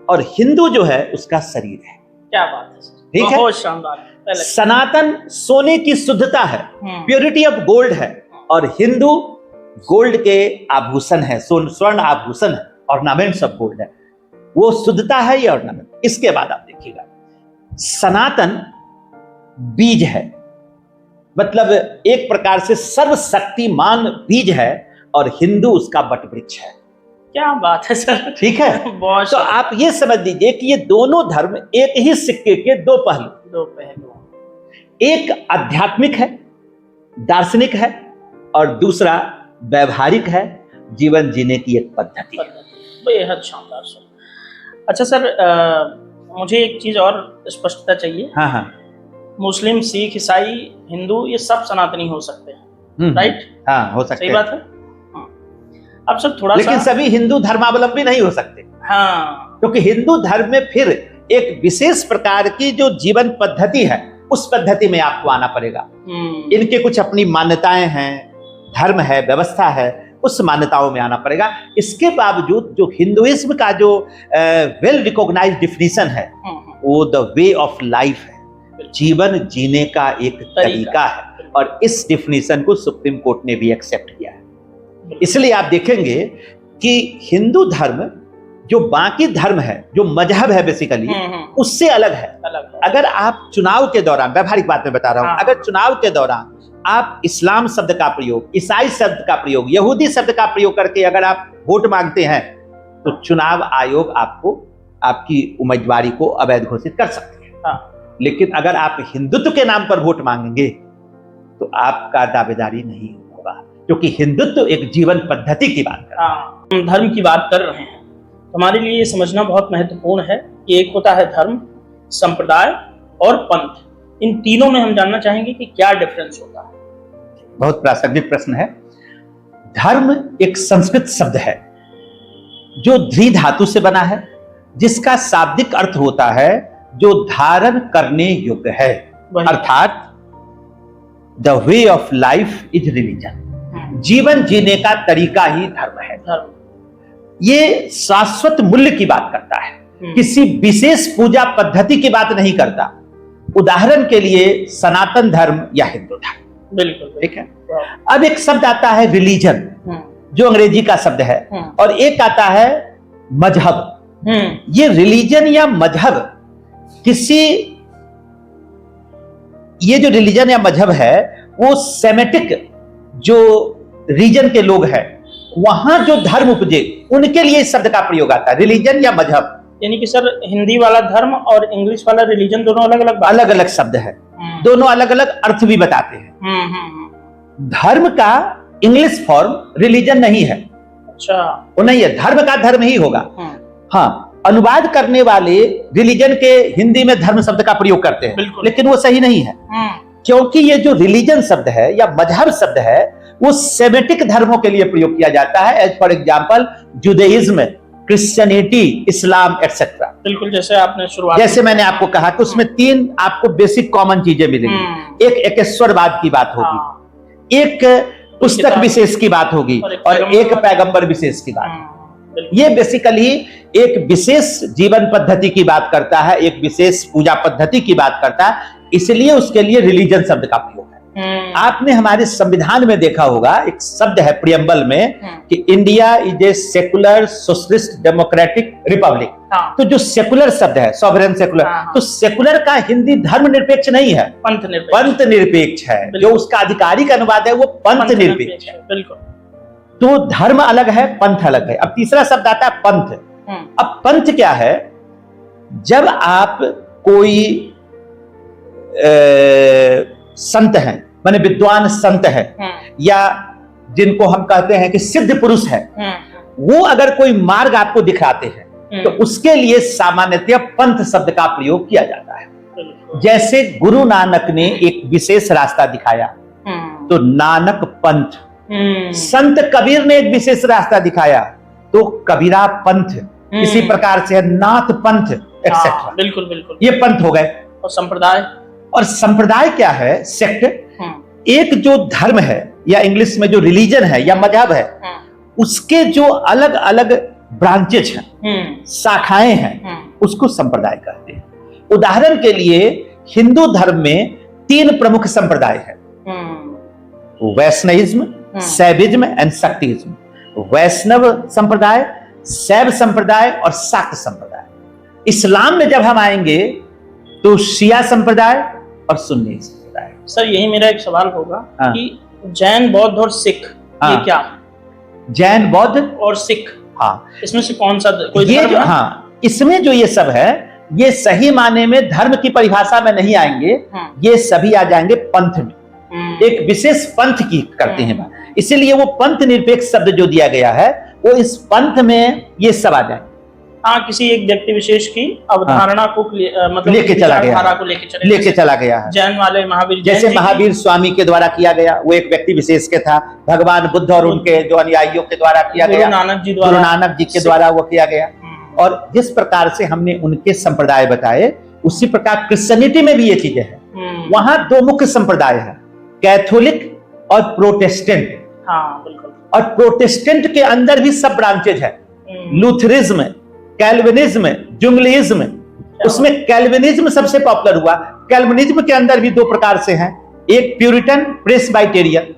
और हिंदू जो है उसका शरीर है। क्या बात है, ठीक है, बहुत शानदार। सनातन सोने की शुद्धता है, प्योरिटी ऑफ गोल्ड है, और हिंदू गोल्ड के आभूषण है, स्वर्ण आभूषण है, ऑर्नामेंट्स ऑफ गोल्ड है, वो शुद्धता है ये ऑर्नामेंट। इसके बाद आप देखिएगा सनातन बीज है, मतलब एक प्रकार से सर्वशक्तिमान बीज है, और हिंदू उसका वटवृक्ष है। क्या बात है सर, ठीक है। तो आप ये समझ लीजिए कि ये दोनों धर्म एक ही सिक्के के दो पहलू, एक आध्यात्मिक है, दार्शनिक है, और दूसरा व्यवहारिक है, जीवन जीने की एक पद्धति है। बेहद शानदार सर। अच्छा सर, मुझे एक चीज और स्पष्टता चाहिए। हाँ, मुस्लिम, सिख, ईसाई, हिंदू, ये सब सनातनी हो सकते हैं, राइट? हाँ, हो सकते हैं। सही बात है। अब सर थोड़ा लेकिन सभी हिंदू धर्मावलंबी नहीं हो सकते। हाँ, क्योंकि हिंदू धर्म में फिर एक विशेष प्रकार की जो जीवन पद्धति है उस पद्धति में आपको आना पड़ेगा। इनके कुछ अपनी मान्यताएं हैं, धर्म है, व्यवस्था है, उस मान्यताओं में आना पड़ेगा। इसके बावजूद जो हिंदुइज्म का जो वेल रिकॉग्नाइज्ड डिफिनीशन है वो द वे ऑफ लाइफ है, जीवन जीने का एक तरीका है, और इस डिफिनीशन को सुप्रीम कोर्ट ने भी एक्सेप्ट किया है। इसलिए आप देखेंगे कि हिंदू धर्म जो बाकी धर्म है, जो मजहब है बेसिकली, उससे अलग है। अगर आप चुनाव के दौरान, व्यावहारिक बात में बता रहा हूं, अगर चुनाव के दौरान आप इस्लाम शब्द का प्रयोग, ईसाई शब्द का प्रयोग, यहूदी शब्द का प्रयोग करके अगर आप वोट मांगते हैं तो चुनाव आयोग आपको आपकी उम्मीदवारी को अवैध घोषित कर सकते हैं। लेकिन अगर आप हिंदुत्व के नाम पर वोट मांगेंगे तो आपका दावेदारी नहीं होगा, क्योंकि हिंदुत्व एक जीवन पद्धति की बात कर रहा है। हम धर्म की बात कर रहे हैं, हमारे लिए ये समझना बहुत महत्वपूर्ण है कि एक होता है धर्म, संप्रदाय और पंथ। इन तीनों में हम जानना चाहेंगे कि क्या डिफरेंस होता है। बहुत प्रासंगिक प्रश्न है। धर्म एक संस्कृत शब्द है जो ध्री धातु से बना है, जिसका शाब्दिक अर्थ होता है जो धारण करने योग्य है, अर्थात the way of life is religion. जीवन जीने का तरीका ही धर्म है। ये शाश्वत मूल्य की बात करता है, किसी विशेष पूजा पद्धति की बात नहीं करता। उदाहरण के लिए सनातन धर्म या हिंदू धर्म। बिल्कुल, ठीक है। अब एक शब्द आता है रिलीजन, जो अंग्रेजी का शब्द है, और एक आता है मजहब। ये रिलीजन या मजहब किसी, ये जो रिलीजन या मजहब है वो सेमेटिक जो रीजन के लोग हैं वहां जो धर्म उपजे उनके लिए इस शब्द का प्रयोग आता है, रिलीजन या मजहब। यानी कि सर हिंदी वाला धर्म और इंग्लिश वाला रिलीजन दोनों अलग अलग शब्द है, दोनों अलग अलग अर्थ भी बताते हैं। धर्म का इंग्लिश फॉर्म रिलीजन नहीं है। अच्छा, वो नहीं है, धर्म का धर्म ही होगा। हाँ, अनुवाद करने वाले रिलीजन के हिंदी में धर्म शब्द का प्रयोग करते हैं, लेकिन वो सही नहीं है, क्योंकि ये जो रिलीजन शब्द है या मजहब शब्द है वो सेमेटिक धर्मों के लिए प्रयोग किया जाता है। As for example Judaism, Christianity, Islam etcetera. बिल्कुल, जैसे आपने शुरुआत, जैसे मैंने आपको कहा कि उसमें तीन आपको बेसिक कॉमन चीजें मिलेंगी। एक एकेश्वरवाद की बात होगी, एक पुस्तक विशेष की बात होगी, और एक पैगंबर विशेष की बात। ये बेसिकली एक विशेष जीवन पद्धति की बात करता है, एक विशेष पूजा पद्धति की बात करता है, इसलिए उसके लिए रिलीजन शब्द का प्रयोग है। आपने हमारे संविधान में देखा होगा एक शब्द है प्रियम्बल में कि India is a secular socialist democratic Republic. तो जो सेकुलर शब्द है, सॉवरेन सेकुलर, तो सेकुलर का हिंदी धर्म निरपेक्ष नहीं है, पंथ निरपेक्ष है। जो उसका आधिकारिक अनुवाद है वो पंथ निरपेक्ष है। बिल्कुल। तो धर्म अलग है, पंथ अलग है। अब तीसरा शब्द आता है पंथ। अब पंथ क्या है? जब आप कोई संत हैं, माने विद्वान संत है, या जिनको हम कहते हैं कि सिद्ध पुरुष है, वो अगर कोई मार्ग आपको दिखाते हैं तो उसके लिए सामान्यतः पंथ शब्द का प्रयोग किया जाता है। जैसे गुरु नानक ने एक विशेष रास्ता दिखाया तो नानक पंथ, संत कबीर ने एक विशेष रास्ता दिखाया तो कबीरा पंथ, इसी प्रकार से नाथ पंथ एक्सेट्रा। बिल्कुल बिल्कुल, ये पंथ हो गए। और संप्रदाय क्या है? सेक्ट। एक जो धर्म है या इंग्लिश में जो रिलीजन है या मजहब है, उसके जो अलग अलग ब्रांचेज हैं, शाखाएं हैं, उसको संप्रदाय कहते हैं। उदाहरण के लिए हिंदू धर्म में 3 प्रमुख संप्रदाय हैं, वैष्णविज्म, शैविज्म एंड शक्तिज्म। वैष्णव संप्रदाय, शैव संप्रदाय और शाक्त संप्रदाय। इस्लाम में जब हम आएंगे तो शिया संप्रदाय और सुन्नी संप्रदाय। सर यही मेरा एक सवाल होगा कि जैन, बौद्ध और सिख ये क्या? जैन, बौद्ध और सिख, हाँ, इसमें से कौन सा कोई ये जो, हाँ, इसमें जो ये सब है ये सही माने में धर्म की परिभाषा में नहीं आएंगे, ये सभी आ जाएंगे पंथ में। एक विशेष पंथ की करते हैं, इसीलिए वो पंथ निरपेक्ष शब्द जो दिया गया है वो इस पंथ में ये सब आ जाए। हाँ, किसी एक व्यक्ति विशेष की अवधारणा को मतलब लेके चला गया है। जैन वाले महावीर, जैसे महावीर स्वामी के द्वारा किया गया, वो एक व्यक्ति विशेष के था। भगवान बुद्ध और उनके जो अनुयायियों के द्वारा किया गया, गुरु नानक जी के द्वारा वो किया गया। और जिस प्रकार से हमने उनके संप्रदाय बताए, उसी प्रकार क्रिश्चियनिटी में भी ये चीजें हैं। वहां दो मुख्य संप्रदाय हैं, कैथोलिक और प्रोटेस्टेंट। हाँ बिल्कुल। और प्रोटेस्टेंट के अंदर भी सब ब्रांचेज है, लूथरिज्म, कैल्विनिज्म, जुंगलिज्म। उसमें कैल्विनिज्म सबसे पॉपुलर हुआ। कैल्विनिज्म के अंदर भी दो प्रकार से हैं, एक प्यूरिटन, प्रेस्बाइटेरियन।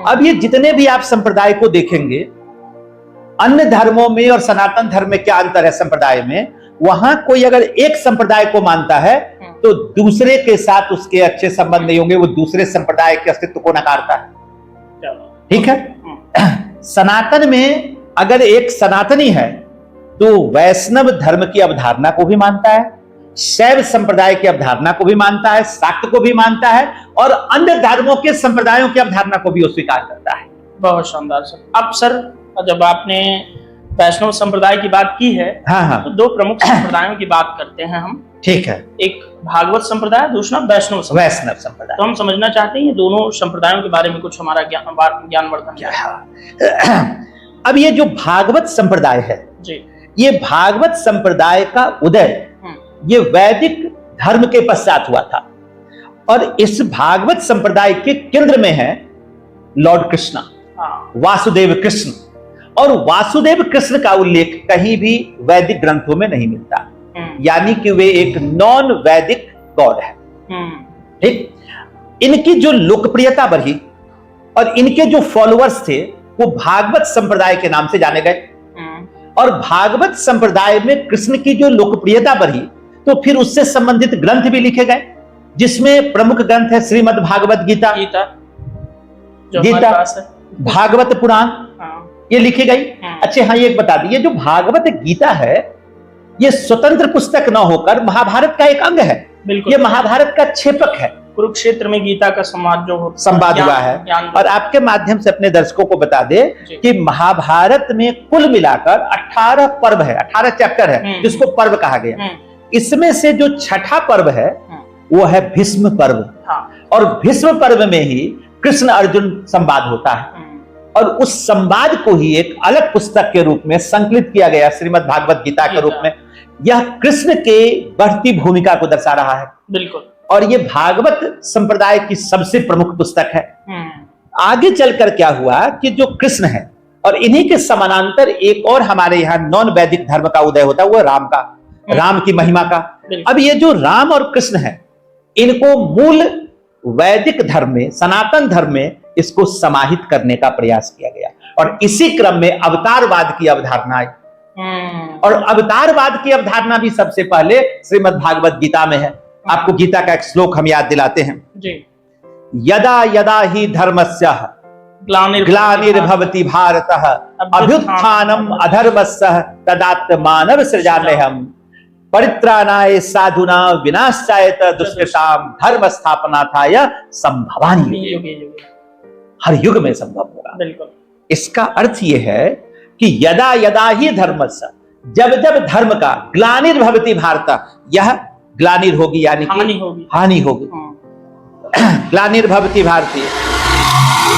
अब ये जितने भी आप संप्रदाय को देखेंगे, अन्य धर्मों में और सनातन धर्म में क्या अंतर है संप्रदाय में, वहां कोई अगर एक संप्रदाय को मानता है तो दूसरे के साथ उसके अच्छे संबंध नहीं होंगे, वो दूसरे संप्रदाय के अस्तित्व को नकारता है। ठीक है। सनातन में अगर एक सनातनी है तो वैष्णव धर्म की अवधारणा को भी मानता है, शैव संप्रदाय की अवधारणा को भी मानता है, शाक्त को भी मानता है, और अन्य धर्मों के संप्रदायों की अवधारणा को भी वो स्वीकार करता है। बहुत शानदार सर। अब सर, जब आपने वैष्णव संप्रदाय की बात की है, हाँ। तो दो प्रमुख संप्रदायों की बात करते हैं हम। ठीक है। एक भागवत संप्रदाय, दूसरा वैष्णव संप्रदाय। तो हम समझना चाहते हैं ये दोनों संप्रदायों के बारे में कुछ हमारा ज्ञानवर्धन क्या है। अब ये जो भागवत संप्रदाय है जी, ये भागवत संप्रदाय का उदय ये वैदिक धर्म के पश्चात हुआ था, और इस भागवत संप्रदाय के केंद्र में है लॉर्ड कृष्णा, वासुदेव कृष्ण। और वासुदेव कृष्ण का उल्लेख कहीं भी वैदिक ग्रंथों में नहीं मिलता, यानी कि वे एक नॉन वैदिक गॉड है। ठीक। इनकी जो लोकप्रियता बढ़ी और इनके जो फॉलोअर्स थे वो भागवत संप्रदाय के नाम से जाने गए, और भागवत संप्रदाय में कृष्ण की जो लोकप्रियता बढ़ी तो फिर उससे संबंधित ग्रंथ भी लिखे गए, जिसमें प्रमुख ग्रंथ है श्रीमद् भागवत गीता, भागवत पुराण, ये लिखी गई। अच्छा हाँ, ये बता दी, ये जो भागवत गीता है ये स्वतंत्र पुस्तक न होकर महाभारत का एक अंग है। ये महाभारत का क्षेपक है। कुरुक्षेत्र में गीता का संवाद हुआ है। और आपके माध्यम से अपने दर्शकों को बता दे कि महाभारत में कुल मिलाकर 18 पर्व है, 18 चैप्टर है, जिसको पर्व कहा गया। इसमें से जो छठा पर्व है वो है भीष्म पर्व। और भीष्म पर्व में ही कृष्ण अर्जुन संवाद होता है, और उस संवाद को ही एक अलग पुस्तक के रूप में संकलित किया गया श्रीमद् भागवत गीता के रूप में। यह कृष्ण के बढ़ती भूमिका को दर्शा रहा है। बिल्कुल। और ये भागवत संप्रदाय की सबसे प्रमुख पुस्तक है। आगे चलकर क्या हुआ कि जो कृष्ण है और इन्हीं के समानांतर एक और हमारे यहाँ नॉन वैदिक धर्म का उदय होता है, वो राम का, राम की महिमा का। अब ये जो राम और कृष्ण है, इनको मूल वैदिक धर्म में, सनातन धर्म में इसको समाहित करने का प्रयास किया गया, और इसी क्रम में अवतारवाद की अवधारणा आई। और अवतारवाद की अवधारणा भी सबसे पहले श्रीमद् भागवत गीता में है। आपको गीता का एक श्लोक हम याद दिलाते हैं जी। यदा यदा ही धर्मस्य ग्लानिर्भवति भारतः अभ्युत्थानम् अधर्मस्य तदात्मानव सृजाम्यहम् परित्राणाय साधुना विनाशाय दुष्कृताम् धर्म स्थापनार्थाय संभवामि। हर युग में संभव होगा। बिल्कुल। इसका अर्थ यह है कि यदा यदा ही धर्मस्य, जब जब धर्म का ग्लानिर्भवति भारतः, यह ग्लानिर होगी यानी कि हानि होगी। ग्लानिर्भवति भारतीय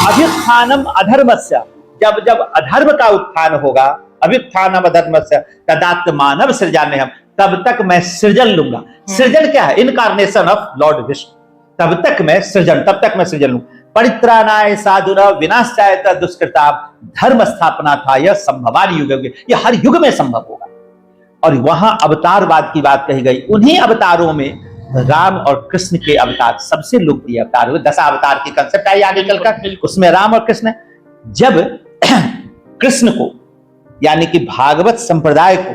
अभ्युत्थानम् अधर्मस्य, जब जब अधर्म का उत्थान होगा, अभ्युत्थानम् अधर्मस्य तदात्मानव सृजाम्यहम्, तब तक मैं सृजन लूंगा। सृजन क्या है? Incarnation of Lord Vishnu. तब तक मैं सृजन लूंगा। परित्राणाय साधुना विनाशाय दुष्कृताम् धर्म स्थापनार्थाय संभवामि युगे, ये हर युग में संभव होगा। और वहां अवतारवाद की बात कही गई। उन्हीं अवतारों में राम और कृष्ण के अवतार सबसे लोकप्रिय अवतार हुए। 10 अवतार की कंसेप्ट आई आगे चलकर, उसमें राम और कृष्ण। जब कृष्ण को यानी कि भागवत संप्रदाय को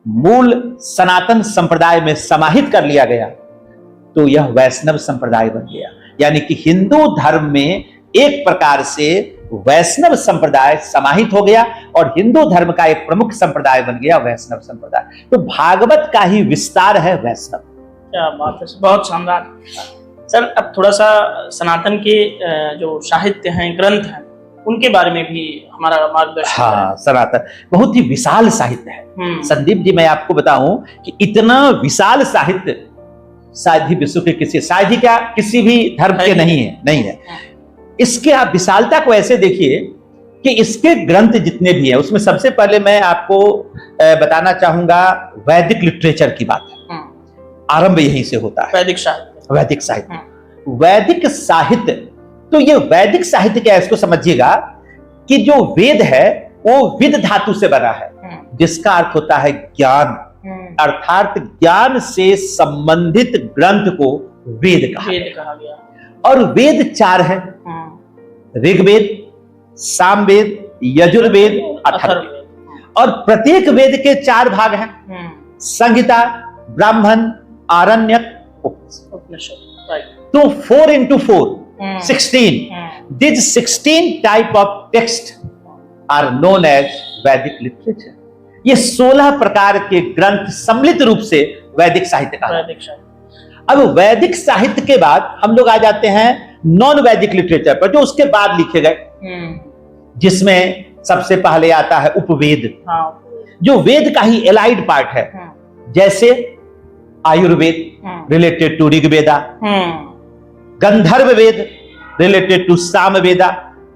मूल सनातन संप्रदाय में समाहित कर लिया गया तो यह वैष्णव संप्रदाय बन गया। यानी कि हिंदू धर्म में एक प्रकार से वैष्णव संप्रदाय समाहित हो गया और हिंदू धर्म का एक प्रमुख संप्रदाय बन गया वैष्णव संप्रदाय। तो भागवत का ही विस्तार है वैष्णव। क्या बात है, बहुत शानदार। सर, अब थोड़ा सा सनातन के जो साहित्य हैं, ग्रंथ हैं, उनके बारे में भी हमारा मार्गदर्शन। हाँ, सनातन बहुत ही विशाल साहित्य है। संदीप जी, मैं आपको बताऊं कि इतना विशाल साहित्य शायद ही विश्व के किसी भी धर्म के नहीं है। इसके आप विशालता को ऐसे देखिए कि इसके ग्रंथ जितने भी हैं उसमें सबसे पहले मैं आपको बताना चाहूंगा वैदिक लिटरेचर की बात है। आरंभ यहीं से होता है, वैदिक साहित्य। वैदिक साहित्य, वैदिक साहित्य। तो ये वैदिक साहित्य क्या है, इसको समझिएगा कि जो वेद है वो विद धातु से बना है, जिसका अर्थ होता है ज्ञान, अर्थात ज्ञान से संबंधित ग्रंथ को वेद कहा गया। और वेद 4 है, ऋग्वेद, सामवेद, यजुर्वेद, अथर्ववेद। और प्रत्येक वेद के 4 भाग हैं, संहिता, ब्राह्मण, आरण्यक, उपनिषद। तो 4 into 4 16। These 16 type of text are known as वैदिक लिटरेचर। ये 16 प्रकार के ग्रंथ सम्मिलित रूप से वैदिक साहित्य का है। अब वैदिक साहित्य के बाद हम लोग आ जाते हैं नॉन वैदिक लिटरेचर पर, जो उसके बाद लिखे गए, जिसमें सबसे पहले आता है उपवेद, जो वेद का ही एलाइड पार्ट है। जैसे Ayurveda related to Rigveda, Gandharva Veda related to Samaveda,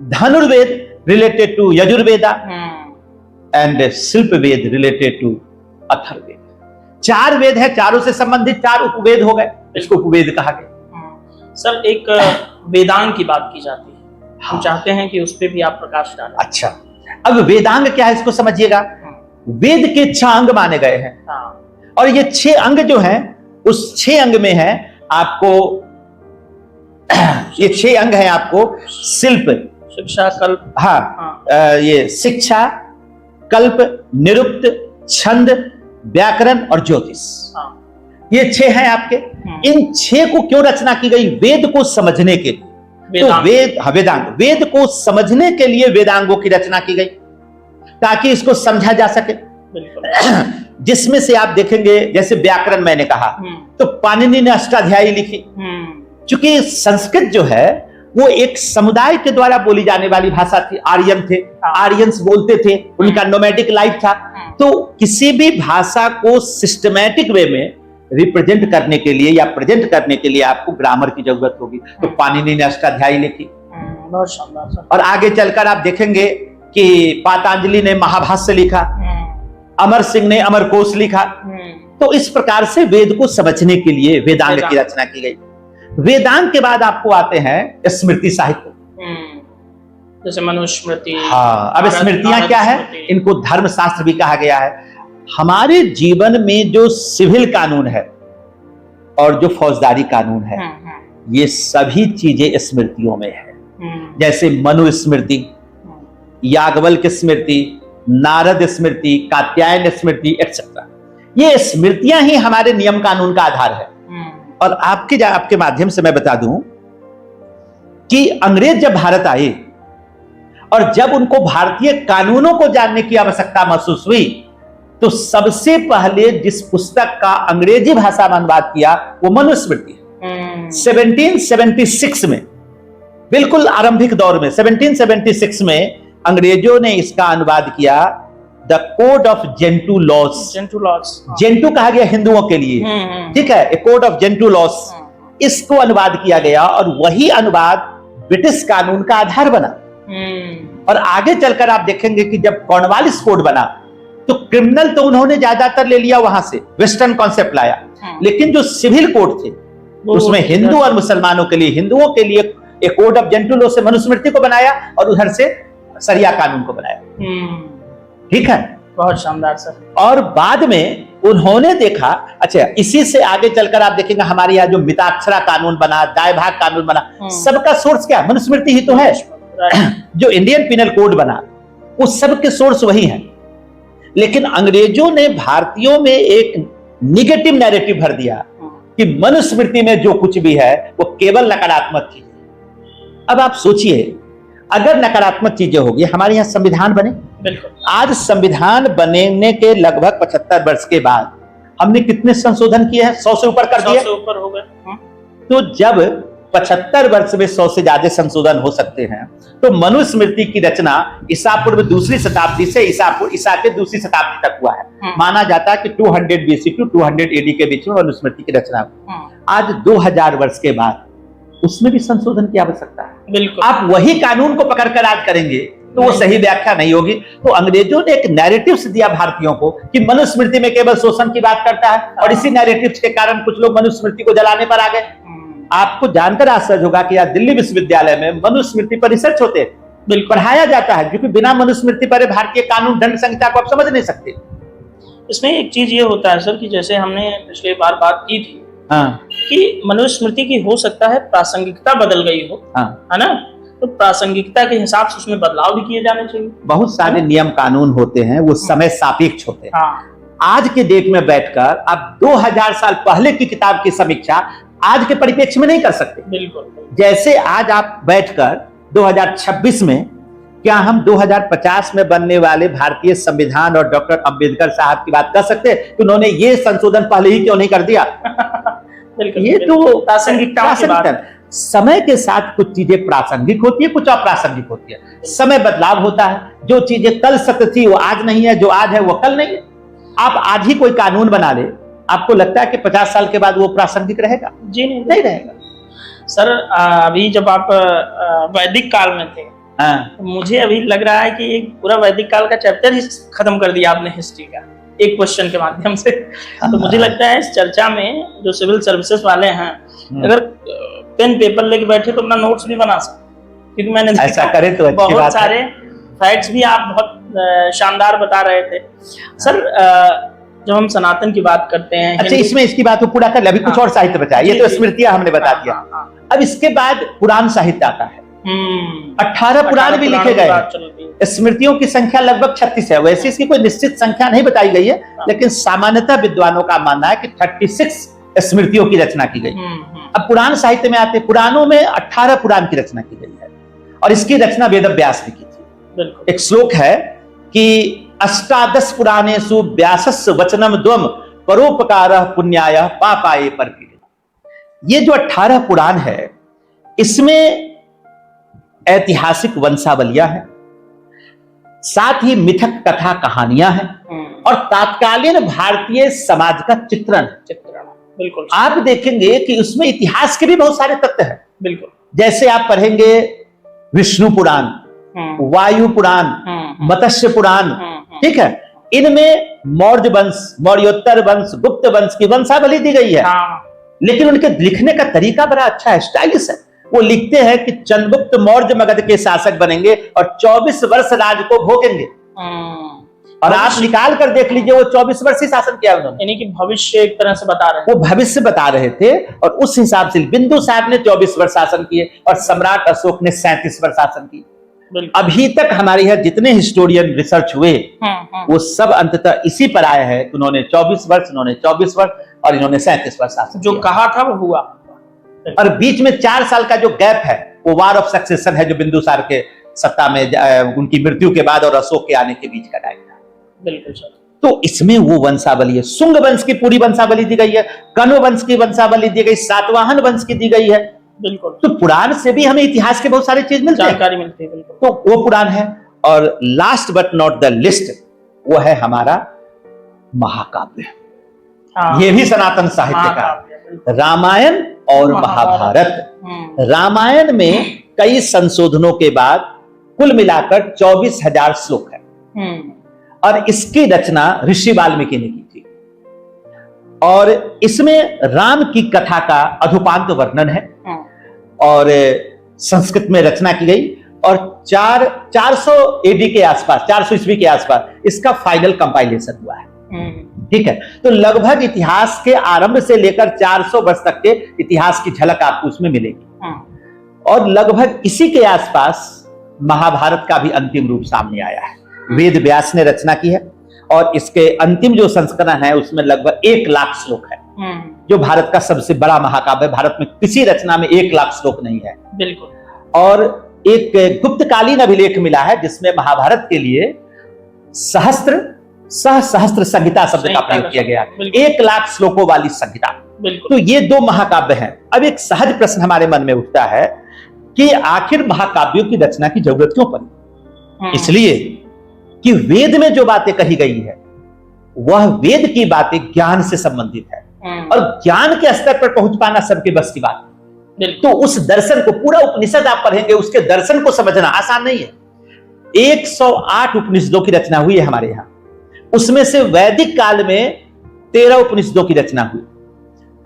Dhanurveda related to Yajurveda and Shilpa Veda related to Atharvaveda. 4 वेद है, चारों से संबंधित 4 उपवेद हो गए, इसको उपवेद कहा गया। सर एक वेदांग की बात की जाती है, हम चाहते हैं कि उस पर भी आप प्रकाश डालें। अच्छा, अब वेदांग क्या है इसको समझिएगा। वेद के 6 अंग माने गए हैं, और ये 6 अंग जो हैं उस 6 अंग में है आपको ये 6 अंग हैं आपको शिल्प, शिक्षा, कल्प, ये शिक्षा, कल्प, निरुक्त, छंद, व्याकरण और ज्योतिष। ये 6 हैं आपके। इन 6 को क्यों रचना की गई? वेद को समझने के लिए। तो वेदांग, वेद को समझने के लिए वेदांगों की रचना की गई, ताकि इसको समझा जा सके। जिसमें से आप देखेंगे, जैसे व्याकरण मैंने कहा, तो पाणिनि ने अष्टाध्यायी लिखी। चूंकि संस्कृत जो है वो एक समुदाय के द्वारा बोली जाने वाली भाषा थी, आर्यन थे, आर्यंस बोलते थे, उनका नोमैडिक लाइफ था। तो किसी भी भाषा को सिस्टमैटिक वे में रिप्रेजेंट करने के लिए या प्रेजेंट करने के लिए आपको ग्रामर की जरूरत होगी। तो पाणिनि ने अष्टाध्यायी लिखी। बहुत शानदार। और आगे चलकर आप देखेंगे कि पातंजलि ने महाभाष्य लिखा, अमर सिंह ने अमरकोश लिखा। तो इस प्रकार से वेद को समझने के लिए वेदांग की रचना की गई। वेदांग के बाद आपको आते हैं स्मृति साहित्य, जैसे मनुस्मृति। अब स्मृतियां क्या है? इनको धर्म शास्त्र भी कहा गया है। हमारे जीवन में जो सिविल कानून है और जो फौजदारी कानून है, ये सभी चीजें स्मृतियों में है। जैसे मनुस्मृति, याज्ञवल्क्य स्मृति, नारद स्मृति, कात्यायन स्मृति एक्सेट्रा। ये स्मृतियां ही हमारे नियम कानून का आधार है। और आपके माध्यम से मैं बता दूं कि अंग्रेज जब भारत आए और जब उनको भारतीय कानूनों को जानने की आवश्यकता महसूस हुई, तो सबसे पहले जिस पुस्तक का अंग्रेजी भाषा में अनुवाद किया वो मनुस्मृति। 1776 में, बिल्कुल आरंभिक दौर में 1776 में अंग्रेजों ने इसका अनुवाद किया, the code of Gentoo loss. Gentoo कहा गया हिंदुओं के लिए, ठीक है, ए कोड ऑफ जेंटू लॉस। इसको अनुवाद किया गया और वही अनुवाद ब्रिटिश कानून का आधार बना। और आगे चलकर आप देखेंगे कि जब कॉर्नवालिस कोड बना तो क्रिमिनल तो उन्होंने ज्यादातर ले लिया, वहां से वेस्टर्न कॉन्सेप्ट लाया, लेकिन जो सिविल कोड थे उसमें हिंदू और मुसलमानों के लिए, हिंदुओं के लिए एक कोड ऑफ जेंटू लॉ से मनुस्मृति को बनाया और उधर से शरिया कानून को बनाया। ठीक है, बहुत शानदार सर। और बाद में उन्होंने देखा, अच्छा इसी से आगे चलकर आप देखेंगे हमारे यहाँ जो मिताक्षरा कानून बना, दाय भाग कानून बना, सबका सोर्स क्या? मनुस्मृति ही तो है। जो इंडियन पिनल कोड बना उस सब के सोर्स वही है। लेकिन अंग्रेजों ने भारतीयों में एक निगेटिव नैरेटिव भर दिया कि मनुस्मृति में जो कुछ भी है वो केवल नकारात्मक चीज। अब आप सोचिए, अगर नकारात्मक चीजें होगी, हमारे यहाँ संविधान बने, बिल्कुल, आज संविधान बनने के लगभग 75 वर्ष के बाद हमने कितने संशोधन किए हैं? 100 से ऊपर कर दिए, 100 से ऊपर हो गए। तो जब 75 वर्ष में 100 से ज्यादा संशोधन हो सकते हैं, तो मनुस्मृति की रचना ईसा पूर्व 2री शताब्दी से ईसा के 2री शताब्दी तक हुआ है। माना जाता है कि 200 BC टू 200 AD के बीच में मनुस्मृति की रचना हुई। आज 2000 वर्ष के बाद उसमें भी संशोधन की आवश्यकता है। बिल्कुल, आप वही कानून को पकड़कर आज करेंगे तो वो सही व्याख्या नहीं होगी। तो अंग्रेजों ने एक नैरेटिव्स दिया भारतीयों को कि मनुस्मृति में केवल शोषण की बात करता है, और इसी नैरेटिव्स के कारण कुछ लोग मनुस्मृति को जलाने पर आ गए। आपको जानकर आश्चर्य होगा कि आज दिल्ली विश्वविद्यालय में मनुस्मृति पर रिसर्च होते हैं, पढ़ाया जाता है, क्योंकि बिना मनुस्मृति पर भारतीय कानून दंड संहिता को आप समझ नहीं सकते। इसमें एक चीज ये होता है सर कि जैसे हमने पिछले बार बात की थी कि मनुस्मृति की हो सकता है प्रासंगिकता बदल गई हो, है ना, तो प्रासंगिकता के हिसाब से उसमें बदलाव भी किए जाने चाहिए। बहुत सारे नियम कानून होते हैं, वो समय सापेक्ष होते हैं। आज के डेट में बैठकर आप 2000 साल पहले की किताब की समीक्षा आज के परिप्रेक्ष्य में नहीं कर सकते। बिल्कुल। जैसे आज आप बैठकर 2026 में, क्या हम 2050 में बनने वाले भारतीय संविधान और डॉक्टर अंबेडकर साहब की बात कर सकते हैं कि उन्होंने ये संशोधन पहले ही क्यों नहीं कर दिया? ये तो प्रासंगिकता की बात है। समय के साथ कुछ चीजें प्रासंगिक होती है, कुछ अप्रासंगिक होती है। समय बदलाव होता है, जो चीजें कल सत्य थी वो आज नहीं है, जो आज है वो कल नहीं है। आप आज ही कोई कानून बना ले, आपको लगता है कि 50 साल के बाद वो प्रासंगिक रहेगा? जी नहीं रहेगा। सर अभी जब आप वैदिक काल में थे, तो मुझे अभी लग रहा है कि एक पूरा वैदिक काल का चैप्टर ही खत्म कर दिया आपने हिस्ट्री का एक क्वेश्चन के माध्यम से। तो मुझे लगता है इस चर्चा में जो सिविल सर्विसेज वाले हैं, अगर पेन पेपर लेके बैठे तो अपना नोट्स भी बना सकते, क्योंकि मैंने ऐसा करे तो अच्छी बहुत बात सारे फैक्ट्स भी आप बहुत शानदार बता रहे थे। सर जब हम सनातन की बात करते हैं, अच्छा इसमें इसकी बात को पूरा कर ले, अभी कुछ और साहित्य बचा है। ये तो स्मृतियां हमने बता दिया। अब इसके बाद पुराण साहित्य आता है। 18 पुराण भी लिखे गए। स्मृतियों की संख्या लगभग 36 है। वैसे इसकी कोई निश्चित संख्या नहीं बताई गई है, लेकिन सामान्यतः विद्वानों का मानना है कि 36 स्मृतियों की रचना की गई। अब पुराण साहित्य में आते, पुराणों में 18 पुराण की रचना की गई है, और इसकी रचना वेद व्यास ने की थी। एक श्लोक है कि अष्टादश पुराणेषु व्यासस्य वचनम द्वम परोपकारः पुण्याय पापाय परपीड़ितः। ये जो 18 पुराण है, इसमें ऐतिहासिक वंशावलियां हैं, साथ ही मिथक कथा कहानियां हैं, और तात्कालीन भारतीय समाज का चित्रण। बिल्कुल आप देखेंगे कि उसमें इतिहास के भी बहुत सारे तथ्य हैं। बिल्कुल जैसे आप पढ़ेंगे विष्णु पुराण, वायु पुराण, मत्स्य पुराण, ठीक है, इनमें मौर्य वंश, मौर्योत्तर वंश, गुप्त वंश की वंशावली दी गई है। लेकिन उनके लिखने का तरीका बड़ा अच्छा है, स्टाइलिश है। वो लिखते हैं कि चंद्रगुप्त मौर्य मगध के शासक बनेंगे और 24 वर्ष राज को भोगेंगे। और आप निकाल कर देख लीजिए, वो 24 वर्ष ही शासन किया उन्होंने, यानी कि भविष्य एक तरह से बता रहे हैं। वो भविष्य बता रहे थे, और उस हिसाब से बिंदुसार ने 24 वर्ष शासन किए और सम्राट अशोक ने 37 वर्ष शासन किए। अभी तक हमारे यहाँ जितने हिस्टोरियन रिसर्च हुए, वो सब अंततः इसी पर आए हैं कि उन्होंने 24 वर्ष, इन्होंने 24 वर्ष और इन्होंने 37 वर्ष शासन जो कहा था वो हुआ। और बीच में 4 साल का जो गैप है, वो वार ऑफ सक्सेशन है, जो बिंदुसार के सत्ता में उनकी मृत्यु के बाद और अशोक के आने के बीच का टाइम था। बिल्कुल सर। तो इसमें वो वंशावली है। शुंग वंश की पूरी वंशावली दी गई है, कण्व वंश की वंशावली दी गई, सातवाहन वंश की दी गई है। बिल्कुल। तो पुराण से भी हमें इतिहास के बहुत सारे चीज मिलते हैं, जानकारी मिलती है। बिल्कुल। तो वो पुराण है। और last but not the list, वो है हमारा महाकाव्य। ये भी सनातन साहित्य का, रामायण और महाभारत। रामायण में कई संशोधनों के बाद कुल मिलाकर 24,000 श्लोक है, और इसकी रचना ऋषि वाल्मीकि ने की थी। और इसमें राम की कथा का अधोपांत वर्णन है, और संस्कृत में रचना की गई, और 400 एडी के आसपास, 400 ईस्वी के आसपास इसका फाइनल कंपाइलेशन हुआ है। ठीक है, तो लगभग इतिहास के आरंभ से लेकर 400 वर्ष तक के इतिहास की झलक आपको उसमें मिलेगी। और लगभग इसी के आसपास महाभारत का भी अंतिम रूप सामने आया है। वेद व्यास ने रचना की है, और इसके अंतिम जो संस्करण है उसमें लगभग 1 लाख श्लोक है, जो भारत का सबसे बड़ा महाकाव्य है। भारत में किसी रचना में 1 लाख श्लोक नहीं है। बिल्कुल। और एक गुप्तकालीन अभिलेख मिला है जिसमें महाभारत के लिए सहस्त्र संहिता शब्द का प्रयोग किया गया है, 1 लाख श्लोकों वाली संहिता। तो ये 2 महाकाव्य हैं। अब एक सहज प्रश्न हमारे मन में उठता है कि आखिर महाकाव्यों की रचना की जरूरत क्यों पड़ी? इसलिए कि वेद में जो बातें कही गई है, वह वेद की बातें ज्ञान से संबंधित है, और ज्ञान के स्तर पर पहुंच पाना सबके बस की बात है। तो उस दर्शन को, पूरा उपनिषद आप पढ़ेंगे, उसके दर्शन को समझना आसान नहीं है। 108 उपनिषदों की रचना हुई है हमारे यहां। उसमें से वैदिक काल में 13 उपनिषदों की रचना हुई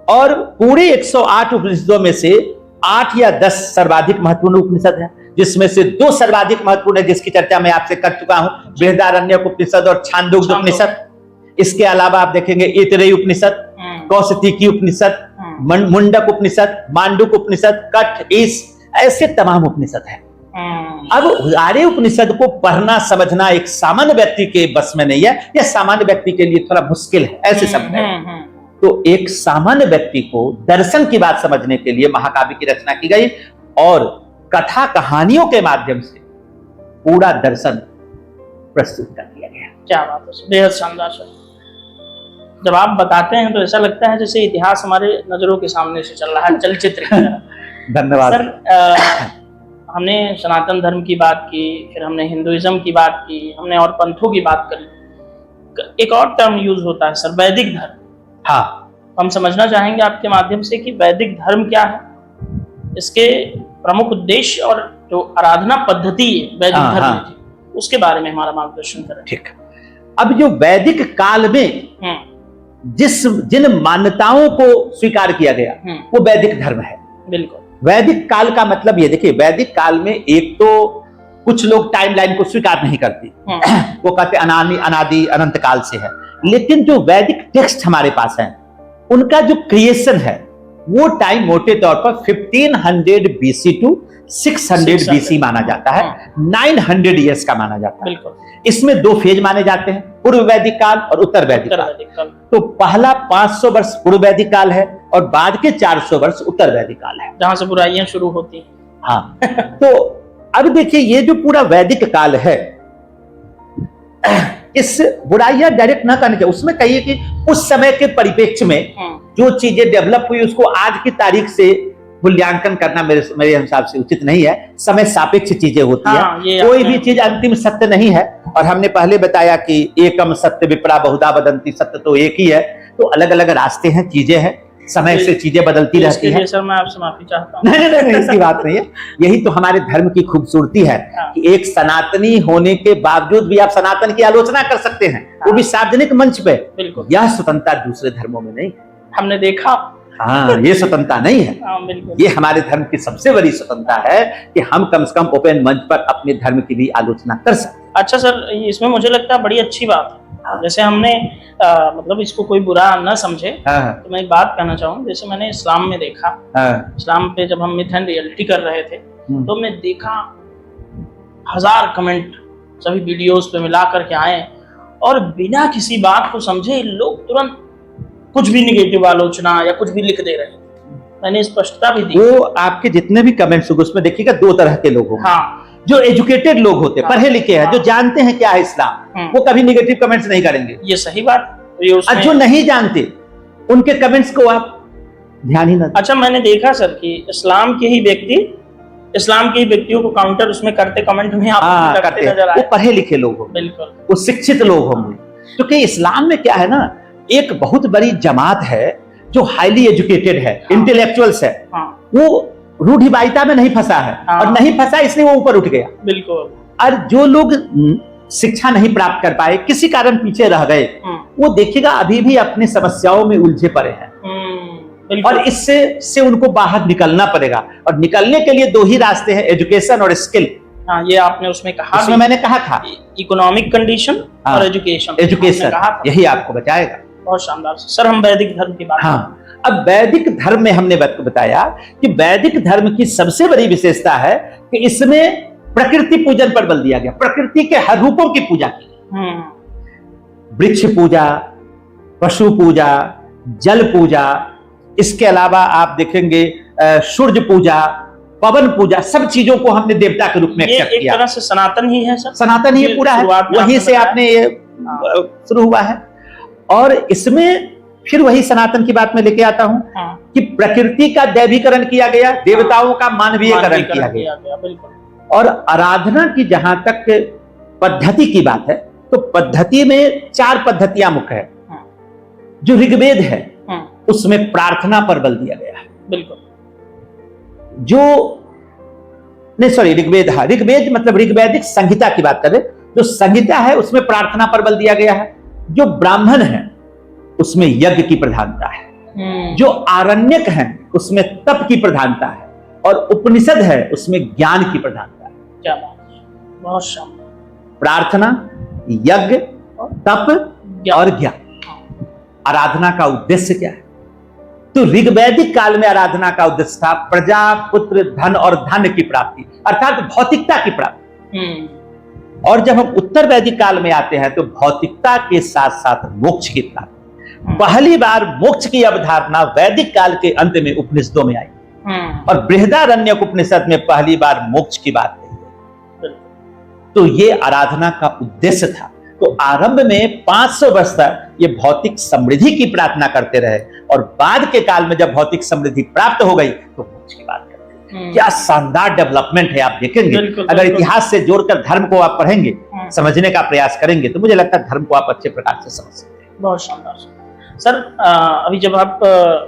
और पूरे 108 उपनिषदों में से 8 या 10 सर्वाधिक महत्वपूर्ण उपनिषद हैं, जिसमें से 2 सर्वाधिक महत्वपूर्ण है जिसकी चर्चा मैं आपसे कर चुका हूं, बृहदारण्यक उपनिषद और छांदोग्य उपनिषद। इसके अलावा आप देखेंगे ऐतरेय उपनिषद, कौशिकी उपनिषद, मुंडक उपनिषद, मांडुक उपनिषद, कठ, ईश, ऐसे तमाम उपनिषद हैं। अब सारे उपनिषद को पढ़ना समझना एक सामान्य व्यक्ति के बस में नहीं है, या सामान्य व्यक्ति के लिए थोड़ा मुश्किल है, ऐसे शब्द है। तो एक सामान्य व्यक्ति को दर्शन की बात समझने के लिए महाकाव्य की रचना की गई और कथा कहानियों के माध्यम से पूरा दर्शन प्रस्तुत कर दिया गया। क्या बात है, बेहद शानदार सर। जब आप बताते हैं तो ऐसा लगता है जैसे इतिहास हमारे नजरों के सामने से चल रहा है, चलचित्र की तरह। धन्यवाद सर। हमने सनातन धर्म की बात की, फिर हमने हिंदुइज्म की बात की, हमने और पंथों की बात करी। एक और टर्म यूज होता है सर, वैदिक धर्म। हाँ, हम समझना चाहेंगे आपके माध्यम से कि वैदिक धर्म क्या है, इसके प्रमुख उद्देश्य और जो आराधना पद्धति है वैदिक धर्म में थी, उसके बारे में हमारा मार्गदर्शन करें। ठीक। अब जो वैदिक काल में जिन मान्यताओं को स्वीकार किया गया वो वैदिक धर्म है। बिल्कुल। वैदिक काल का मतलब ये देखिए, वैदिक काल में एक तो कुछ लोग टाइमलाइन को स्वीकार नहीं करते, वो कहते अनादि अनंत काल से है। लेकिन जो वैदिक टेक्स्ट हमारे पास है उनका जो क्रिएशन है वो टाइम मोटे तौर पर 1500 BC टू 600 BC माना जाता है, 900 ईयर्स का माना जाता है। इसमें 2 फेज माने जाते हैं, पूर्व वैदिक काल और उत्तर वैदिक काल। तो पहला 500 वर्ष पूर्व वैदिक काल है और बाद के 400 वर्ष उत्तर वैदिक काल है, जहां से बुराइयां शुरू होती हैं। हाँ। तो अब देखिए, ये जो पूरा वैदिक काल है, इस बुराइयां डायरेक्ट ना करनी चाहिए, उसमें कहिए कि उस समय के परिप्रेक्ष्य में जो चीजें डेवलप हुई उसको आज की तारीख से मूल्यांकन करना मेरे हिसाब से उचित नहीं है। समय सापेक्ष चीजें होती है, कोई भी चीज अंतिम सत्य नहीं है। और हमने पहले बताया कि एकम सत्य विप्रा बहुधा वदंती, सत्य तो एक ही है। तो अलग अलग रास्ते हैं, चीजें हैं, समय से चीजें बदलती रहती हैं। सर मैं आपसे माफी चाहता हूं। नहीं, इसकी बात नहीं है। यही तो हमारे धर्म की खूबसूरती है कि एक सनातनी होने के बावजूद भी आप सनातन की आलोचना कर सकते हैं, वो भी सार्वजनिक मंच पे। यह स्वतंत्रता दूसरे धर्मों में नहीं, हमने देखा। हाँ, ये स्वतंत्रता नहीं है। ये हमारे धर्म की सबसे बड़ी स्वतंत्रता है कि हम कम से कम ओपन मंच पर अपने धर्म की भी आलोचना कर सकते हैं। अच्छा सर, इसमें मुझे लगता है बड़ी अच्छी बात है। जैसे हमने मतलब इसको कोई बुरा न समझे, तो मैं एक बात कहना चाहूँ। जैसे मैंने इस्लाम में देखा, इस्लाम पे जब हम मिथ एंड रियलिटी कर रहे थे तो मैं देखा 1000 कमेंट सभी वीडियोस पे मिला करके आए और बिना किसी बात को समझे लोग तुरंत कुछ भी निगेटिव आलोचना या कुछ भी लिख दे रहे हैं। मैंने स्पष्टता भी दी। वो आपके जितने भी कमेंट्स होंगे उसमें देखिएगा 2 तरह के लोग होंगे। जो एजुकेटेड लोग होते हैं, पढ़े लिखे हैं, जो जानते हैं क्या है इस्लाम, वो कभी निगेटिव कमेंट्स नहीं करेंगे। ये सही बात। और जो नहीं जानते उनके कमेंट्स को आप ध्यान ही ना। अच्छा, मैंने देखा सर कि इस्लाम के ही व्यक्तियों को काउंटर उसमें करते कमेंट में आप करते नजर आए। वो पढ़े लिखे लोग होंगे, बिल्कुल, वो शिक्षित लोग होंगे। क्योंकि इस्लाम में क्या है ना, एक बहुत बड़ी जमात है जो हाईली एजुकेटेड है, इंटेलेक्चुअल्स है। वो रूढ़िवादिता में नहीं फंसा है, और नहीं फंसा इसलिए वो ऊपर उठ गया। बिल्कुल। और जो लोग शिक्षा नहीं प्राप्त कर पाए, किसी कारण पीछे रह गए, वो देखिएगा अभी भी अपनी समस्याओं में उलझे पड़े हैं। और इससे उनको बाहर निकलना पड़ेगा। और निकलने के लिए 2 ही रास्ते हैं, एजुकेशन और स्किल। हाँ, ये आपने उसमें कहा, उसमें मैंने कहा था इकोनॉमिक कंडीशन और एजुकेशन यही आपको बचाएगा। बहुत शानदार सर। हम वैदिक धर्म की बात। हाँ, अब वैदिक धर्म में हमने बताया कि वैदिक धर्म की सबसे बड़ी विशेषता है कि इसमें प्रकृति पूजन पर बल दिया गया, प्रकृति के हर रूपों की पूजा की। वृक्ष पूजा, पशु पूजा, जल पूजा, इसके अलावा आप देखेंगे सूर्य पूजा, पवन पूजा, सब चीजों को हमने देवता के रूप में एक्सेप्ट किया। एक तरह से सनातन ही है सर, सनातन ही पूरा है, वहीं से आपने ये शुरू हुआ है। और इसमें फिर वही सनातन की बात में लेके आता हूं कि प्रकृति का दैवीकरण किया गया, देवताओं का मानवीयकरण किया गया। और आराधना की जहां तक पद्धति की बात है, तो पद्धति में 4 पद्धतियां मुख्य है। जो ऋग्वेद है उसमें प्रार्थना पर बल दिया गया है। बिल्कुल। जो नहीं सॉरी, ऋग्वेद, हाँ ऋग्वेद मतलब ऋग्वैदिक संहिता की बात करें, जो संहिता है उसमें प्रार्थना पर बल दिया गया है। जो ब्राह्मण है उसमें यज्ञ की प्रधानता है, जो आरण्यक है उसमें तप की प्रधानता है, और उपनिषद है उसमें ज्ञान की प्रधानता है। क्या बात, बहुत शानदार। प्रार्थना, यज्ञ, तप और ज्ञान। आराधना का उद्देश्य क्या है? तो ऋग्वैदिक काल में आराधना का उद्देश्य था प्रजा, पुत्र, धन और धन की प्राप्ति, अर्थात भौतिकता की प्राप्ति। और जब हम उत्तर वैदिक काल में आते हैं तो भौतिकता के साथ साथ मोक्ष की प्राप्ति। पहली बार मोक्ष की अवधारणा वैदिक काल के अंत में उपनिषदों में आई, और बृहदारण्यक उपनिषद में पहली बार मोक्ष की बात कही। तो ये आराधना का उद्देश्य था। तो आरंभ में 500 वर्ष तक ये भौतिक समृद्धि की प्रार्थना करते रहे, और बाद के काल में जब भौतिक समृद्धि प्राप्त हो गई तो मोक्ष की बात करते हैं। क्या शानदार डेवलपमेंट है, आप देखेंगे। अगर इतिहास से जोड़कर धर्म को आप पढ़ेंगे, समझने का प्रयास करेंगे, तो मुझे लगता है धर्म को आप अच्छे प्रकार से समझ सकते हैं। बहुत शानदार सर। अभी जब आप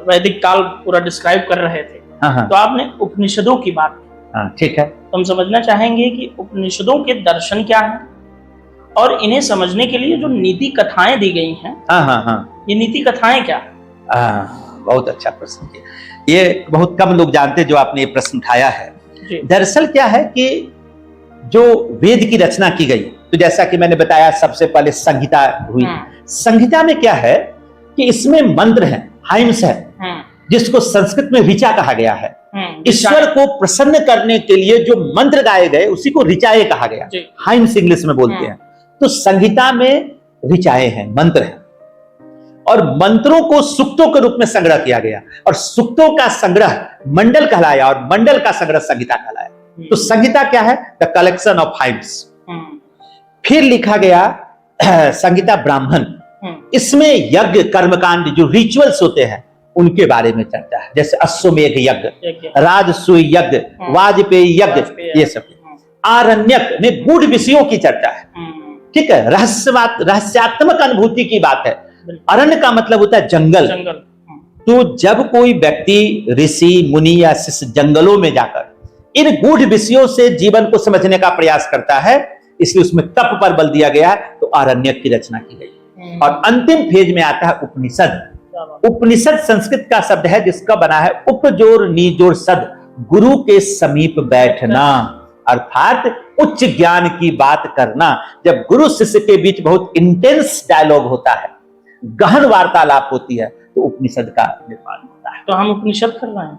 वैदिक काल पूरा डिस्क्राइब कर रहे थे, तो आपने उपनिषदों की बात की। ठीक है। तो हम समझना चाहेंगे कि उपनिषदों के दर्शन क्या है, और इन्हें समझने के लिए जो नीति कथाएं दी गई हैं, ये नीति कथाएं क्या है? बहुत अच्छा प्रश्न किया। ये बहुत कम लोग जानते जो आपने ये प्रश्न उठाया है। दरअसल क्या है कि जो वेद की रचना की गई, तो जैसा कि मैंने बताया सबसे पहले संहिता हुई। संहिता में क्या है कि इसमें मंत्र है, हाइम्स है, जिसको संस्कृत में ऋचा कहा गया है। ईश्वर को प्रसन्न करने के लिए जो मंत्र गाए गए उसी को ऋचाएं कहा गया, हाइम्स इंग्लिश में बोलते हैं। तो संहिता में ऋचाएं हैं, मंत्र हैं, और मंत्रों को सूक्तों के रूप में संग्रह किया गया, और सूक्तों का संग्रह मंडल कहलाया, और मंडल का संग्रह संहिता कहलाया। तो संहिता क्या है? The collection of hymns. फिर लिखा गया संहिता ब्राह्मण। इसमें यज्ञ, कर्मकांड, जो रिचुअल्स होते हैं उनके बारे में चर्चा है, जैसे अश्वमेध यज्ञ, राजसूय यज्ञ, वाजपेयी यज्ञ, ये सब। आरण्यक में गूढ़ विषयों की चर्चा है, ठीक है, रहस्यात्मक अनुभूति की बात है। अरण्य का मतलब होता है जंगल। तो जब कोई व्यक्ति, ऋषि, मुनि या शिष्य जंगलों में जाकर इन गूढ़ विषयों से जीवन को समझने का प्रयास करता है, इसलिए उसमें तप पर बल दिया गया, तो आरण्यक की रचना की गई। और अंतिम फेज में आता है उपनिषद। उपनिषद संस्कृत का शब्द है जिसका बना है उपजोर निजोर सद, गुरु के समीप बैठना, अर्थात उच्च ज्ञान की बात करना। जब गुरु शिष्य के बीच बहुत इंटेंस डायलॉग होता है, गहन वार्तालाप होती है, तो उपनिषद का निर्माण होता है। तो हम उपनिषद कर रहे हैं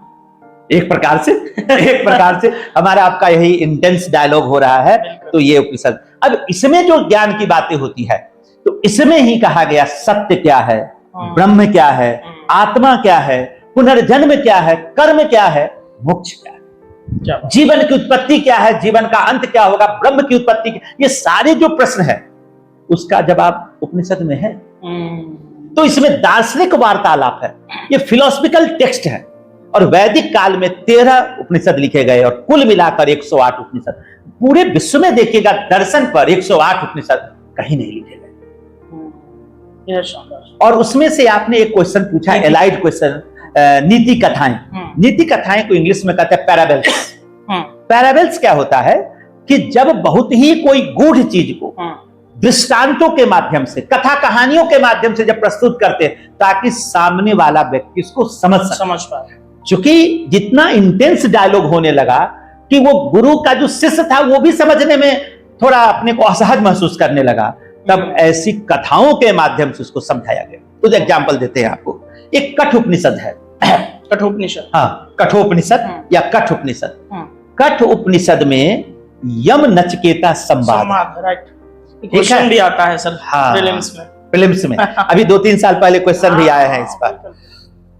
एक प्रकार से एक प्रकार से हमारा आपका यही इंटेंस डायलॉग हो रहा है। तो ये उपनिषद, अब इसमें जो ज्ञान की बातें होती है, तो इसमें ही कहा गया सत्य क्या है, ब्रह्म क्या है, आत्मा क्या है, पुनर्जन्म क्या है, कर्म क्या है, मोक्ष क्या है, जीवन की उत्पत्ति क्या है, जीवन का अंत क्या होगा, ब्रह्म की उत्पत्ति, ये सारे जो प्रश्न है उसका जवाब उपनिषद में है। तो इसमें दार्शनिक वार्तालाप है, ये फिलोसफिकल टेक्स्ट है। और वैदिक काल में 13 उपनिषद लिखे गए, और कुल मिलाकर 108 उपनिषद। पूरे विश्व में देखिएगा दर्शन पर 108 उपनिषद कहीं नहीं लिखे गए। और उसमें से आपने एक क्वेश्चन पूछा, एलाइड क्वेश्चन, नीति कथाएं। नीति कथाएं को इंग्लिश में कहते हैं पैराबल्स। पैराबल्स क्या होता है कि जब बहुत ही कोई गूढ़ चीज को दृष्टांतों के माध्यम से, कथा कहानियों के माध्यम से जब प्रस्तुत करते हैं, ताकि सामने वाला व्यक्ति इसको समझ पाए। चूंकि जितना इंटेंस डायलॉग होने लगा कि वो गुरु का जो शिष्य था वो भी समझने में थोड़ा अपने को असहज महसूस करने लगा, तब ऐसी कथाओं के माध्यम से उसको समझाया गया। कुछ एग्जाम्पल देते हैं आपको। एक कठोपनिषद है। कठोपनिषद, हाँ, कठोपनिषद या कठ उपनिषद। कठ उपनिषद में यम नचिकेता संवाद, राइट, क्वेश्चन भी आता है सर प्रीलिम्स में। अभी 2-3 साल पहले क्वेश्चन भी आया है इस पर।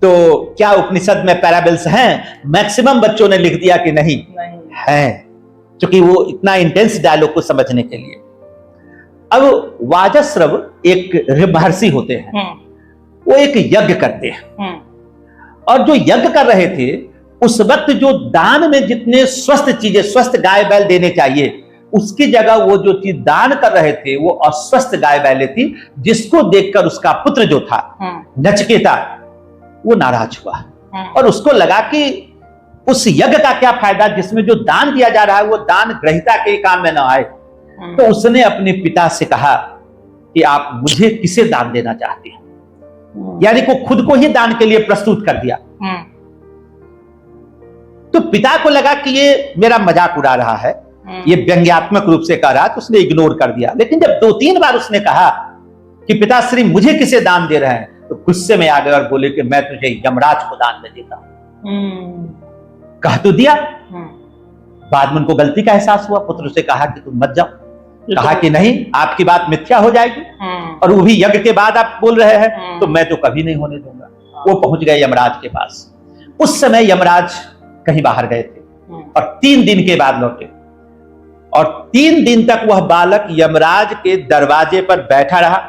तो क्या उपनिषद में पैराबल्स हैं? मैक्सिमम बच्चों ने लिख दिया कि नहीं है, क्योंकि वो इतना इंटेंस डायलॉग को समझने के लिए। अब वाजश्रव एक महर्षि होते हैं, वो एक यज्ञ करते हैं, और जो यज्ञ कर रहे थे उस वक्त जो दान में जितने स्वस्थ चीजें, स्वस्थ गाय बैल देने चाहिए, उसकी जगह वो जो चीज दान कर रहे थे वो अस्वस्थ गाय बैलें थी, जिसको देखकर उसका पुत्र जो था नचिकेता, वो नाराज हुआ, और उसको लगा कि उस यज्ञ का क्या फायदा जिसमें जो दान दिया जा रहा है वो दान ग्रहिता के काम में ना आए। तो उसने अपने पिता से कहा कि आप मुझे किसे दान देना चाहते हैं, यानी को खुद को ही दान के लिए प्रस्तुत कर दिया। तो पिता को लगा कि ये मेरा मजाक उड़ा रहा है, ये व्यंग्यात्मक रूप से कह रहा है, तो उसने इग्नोर कर दिया। लेकिन जब 2-3 बार उसने कहा कि पिताश्री मुझे किसे दान दे रहे हैं, तो गुस्से में आ गए और बोले कि मैं तुझे यमराज को दान में देता हूं। कह तो दिया। बाद में उनको गलती का एहसास हुआ, पुत्र से कहा कि तुम मत जाओ। कहा कि नहीं, आपकी बात मिथ्या हो जाएगी, और वो भी यज्ञ के बाद आप बोल रहे हैं, तो मैं तो कभी नहीं होने दूंगा। वो पहुंच गए यमराज के पास। उस समय यमराज कहीं बाहर गए थे और 3 दिन के बाद लौटे, और 3 दिन तक वह बालक यमराज के दरवाजे पर बैठा रहा।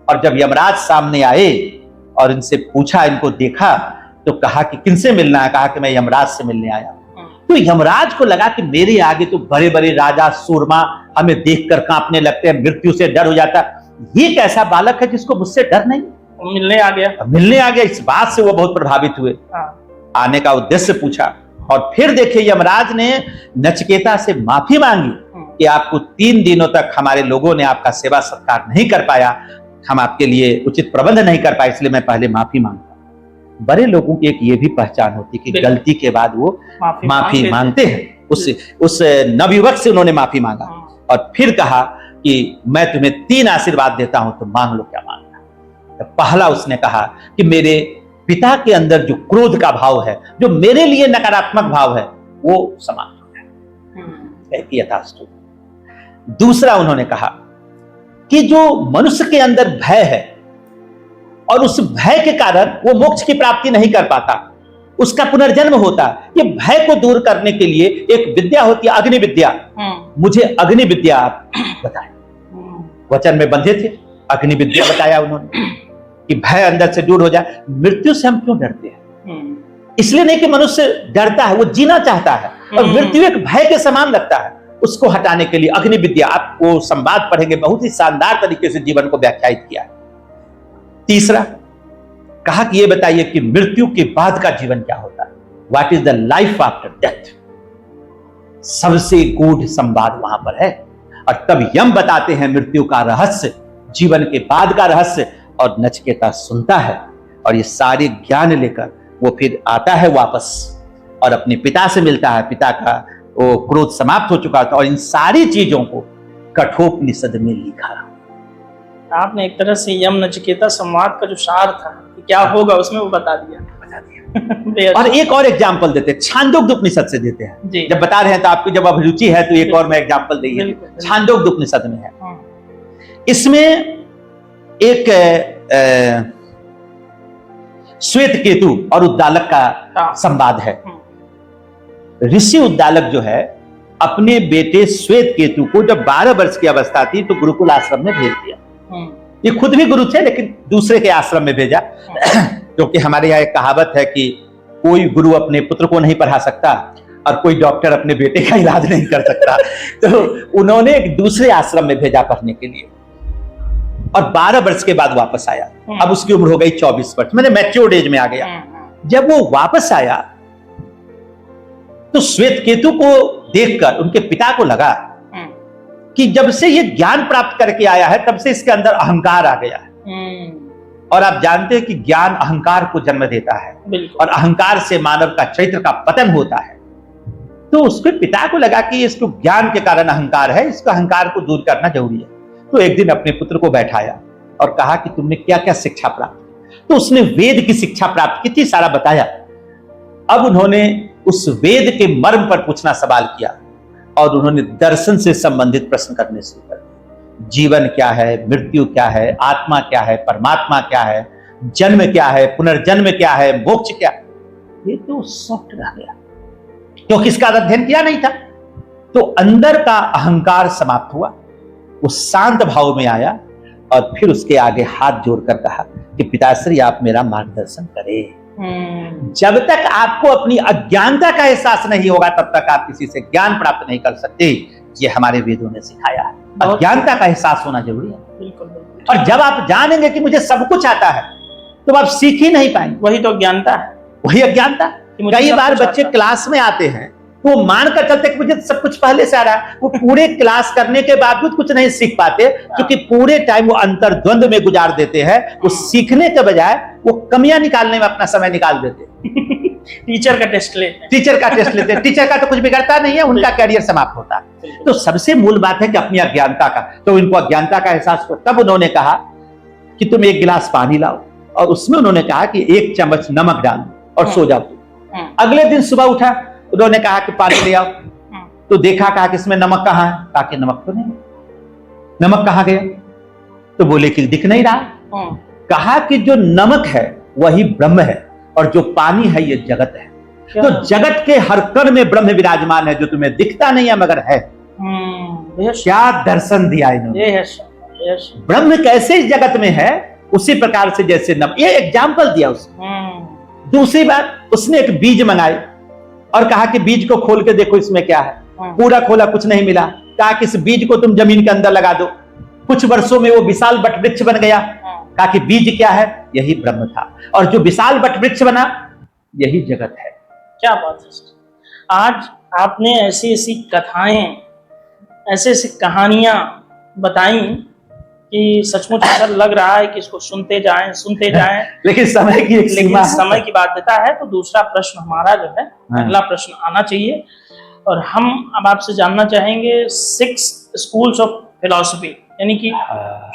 और जब यमराज सामने आए और इनसे पूछा, इनको देखा, तो कहा कि किनसे मिलना है? कहा कि मैं यमराज से मिलने आया। तो यमराज को लगा कि मेरे आगे तो बड़े बड़े राजा सूरमा हमें देखकर कांपने लगते हैं, मृत्यु से डर हो जाता, ये कैसा बालक है जिसको मुझसे डर नहीं? मिलने आ गया। इस बात से वो बहुत प्रभावित हुए। आने का उद्देश्य पूछा, और फिर देखिए यमराज ने नचिकेता से माफी मांगी कि आपको 3 दिनों तक हमारे लोगों ने आपका सेवा सत्कार नहीं कर पाया, हम आपके लिए उचित प्रबंध नहीं कर पाए, इसलिए मैं पहले माफी मांगता। बड़े लोगों की एक ये भी पहचान होती कि गलती के बाद वो माफी मांगते हैं। उस नवयुवक से उन्होंने माफी मांगा और फिर कहा कि मैं तुम्हें 3 आशीर्वाद देता हूं, तो मांग लो क्या मांगना। तो पहला उसने कहा कि मेरे पिता के अंदर जो क्रोध का भाव है, जो मेरे लिए नकारात्मक भाव है, वो समाप्त हो जाए, यथास्तु। दूसरा उन्होंने कहा कि जो मनुष्य के अंदर भय है और उस भय के कारण वो मोक्ष की प्राप्ति नहीं कर पाता, उसका पुनर्जन्म होता, ये भय को दूर करने के लिए एक विद्या होती है, अग्नि विद्या। मुझे अग्नि विद्या आप बताएं। वचन में बंधे थे, अग्नि विद्या बताया उन्होंने कि भय अंदर से दूर हो जाए। मृत्यु से हम क्यों डरते हैं? इसलिए नहीं कि मनुष्य डरता है, वो जीना चाहता है, और मृत्यु एक भय के समान लगता है। उसको हटाने के लिए अग्नि विद्या, आपको संवाद पढ़ेंगे, बहुत ही शानदार तरीके से जीवन को व्याख्यायित किया है। तीसरा कहा कि ये बताइए कि मृत्यु के बाद का जीवन क्या होता है, what is the life after death. सबसे गूढ़ संवाद वहां पर है, और तब यम बताते हैं मृत्यु का रहस्य, जीवन के बाद का रहस्य, और नचिकेता सुनता है, और ये सारे ज्ञान लेकर वो फिर आता है वापस और अपने पिता से मिलता है। पिता का वो क्रोध समाप्त हो चुका था, और इन सारी चीजों को कठोपनिषद में लिखा। आपने एक तरह से यम नचिकेता संवाद का जो सार था कि क्या होगा उसमें वो बता दिया। और एक और एग्जाम्पल देते हैं, छांदोग्य उपनिषद से देते हैं। जब बता रहे हैं तो आपकी जब अभिरुचि है तो एक और मैं एग्जाम्पल देंगे। छांदोग्य उपनिषद में है, इसमें एक श्वेत केतु और उद्दालक का संवाद है। ऋषि उद्दालक जो है अपने बेटे श्वेत केतु को जब 12 वर्ष की अवस्था थी तो गुरुकुल आश्रम में भेज दिया। ये खुद भी गुरु थे लेकिन दूसरे के आश्रम में भेजा, क्योंकि हमारे यहाँ एक कहावत है कि कोई गुरु अपने पुत्र को नहीं पढ़ा सकता और कोई डॉक्टर अपने बेटे का इलाज नहीं कर सकता। तो उन्होंने एक दूसरे आश्रम में भेजा पढ़ने के लिए, और 12 वर्ष के बाद वापस आया। अब उसकी उम्र हो गई 24 वर्ष, मैंने मैच्योर्ड एज में आ गया। जब वो वापस आया तो श्वेत केतु को देखकर उनके पिता को लगा कि जब से ये ज्ञान प्राप्त करके आया है तब से इसके अंदर अहंकार आ गया है। और आप जानते हैं कि ज्ञान अहंकार को जन्म देता है, और अहंकार से मानव का चरित्र का पतन होता है। तो उसके पिता को लगा कि इसको ज्ञान के कारण अहंकार है, इसको अहंकार को दूर करना जरूरी है। तो एक दिन अपने पुत्र को बैठाया और कहा कि तुमने क्या क्या शिक्षा प्राप्त की। तो उसने वेद की शिक्षा प्राप्त की थी, सारा बताया। अब उन्होंने उस वेद के मर्म पर पूछना सवाल किया, और उन्होंने दर्शन से संबंधित प्रश्न करने शुरू कर दिए। जीवन क्या है, मृत्यु क्या है, आत्मा क्या है, परमात्मा क्या है, जन्म क्या है, पुनर्जन्म क्या है, मोक्ष क्या। ये तो सॉफ्ट रह गया क्योंकि इसका अध्ययन किया नहीं था। तो अंदर का अहंकार समाप्त हुआ, वो शांत भाव में आया, और फिर उसके आगे हाथ जोड़कर कहा कि पिताश्री आप मेरा मार्गदर्शन करें। जब तक आपको अपनी अज्ञानता का एहसास नहीं होगा तब तक आप किसी से ज्ञान प्राप्त नहीं कर सकते। ये हमारे वेदों ने सिखाया है, अज्ञानता का एहसास होना जरूरी है। बिल्कुल। और जब आप जानेंगे कि मुझे सब कुछ आता है तो आप सीख ही नहीं पाएंगे। वही तो अज्ञानता है। वही अज्ञानता। कि मुझे कई सब बार कुछ बच्चे आता है। क्लास में आते हैं तो वो मान कर चलते कि मुझे सब कुछ पहले से आ रहा है, वो पूरे क्लास करने के बावजूद कुछ नहीं सीख पाते, क्योंकि पूरे टाइम वो अंतर्द्वंद में गुजार देते हैं। वो सीखने के बजाय वो कमियां निकालने में अपना समय निकाल देते हैं। टीचर का टेस्ट लेते हैं। टीचर का टेस्ट लेते हैं, टीचर का तो कुछ बिगड़ता नहीं है, उनका कैरियर समाप्त होता है। तो सबसे मूल बात है कि अपनी अज्ञानता का, तो इनको अज्ञानता का एहसास हो। तब उन्होंने कहा कि तुम एक गिलास पानी लाओ, और उसमें उन्होंने कहा कि 1 चम्मच नमक डाल दो और सो जाओ। अगले दिन सुबह उठा, उन्होंने कहा कि पानी ले आओ, तो देखा, कहा कि इसमें नमक कहाँ है, कहा कि नमक तो नहीं, नमक कहाँ गया, तो बोले कि दिख नहीं रहा। कहा कि जो नमक है वही ब्रह्म है, और जो पानी है ये जगत है। तो जगत के हर कण में ब्रह्म विराजमान है, जो तुम्हें दिखता नहीं है मगर है। क्या दर्शन दिया इन्होंने। ब्रह्म कैसे इस जगत में है, उसी प्रकार से जैसे नमक, ये एग्जाम्पल दिया उसने। दूसरी बात, उसने एक बीज मंगाई और कहा कि बीज को खोल के देखो इसमें क्या है। पूरा खोला, कुछ नहीं मिला। कहा कि इस बीज को तुम जमीन के अंदर लगा दो। कुछ वर्षों में वो विशाल वटवृक्ष बन गया। कहा कि बीज क्या है, यही ब्रह्म था, और जो विशाल वटवृक्ष बना यही जगत है। क्या बात है सर। आज आपने ऐसी ऐसी कथाएं, ऐसी ऐसी कहानियां बताई कि सचमुच ऐसा लग रहा है कि इसको सुनते जाएं लेकिन समय की एक सीमा है। समय की बाध्यता है। तो दूसरा प्रश्न हमारा जो है, अगला प्रश्न आना चाहिए, और हम अब आपसे जानना चाहेंगे 6 स्कूल्स ऑफ फिलॉसफी, यानी कि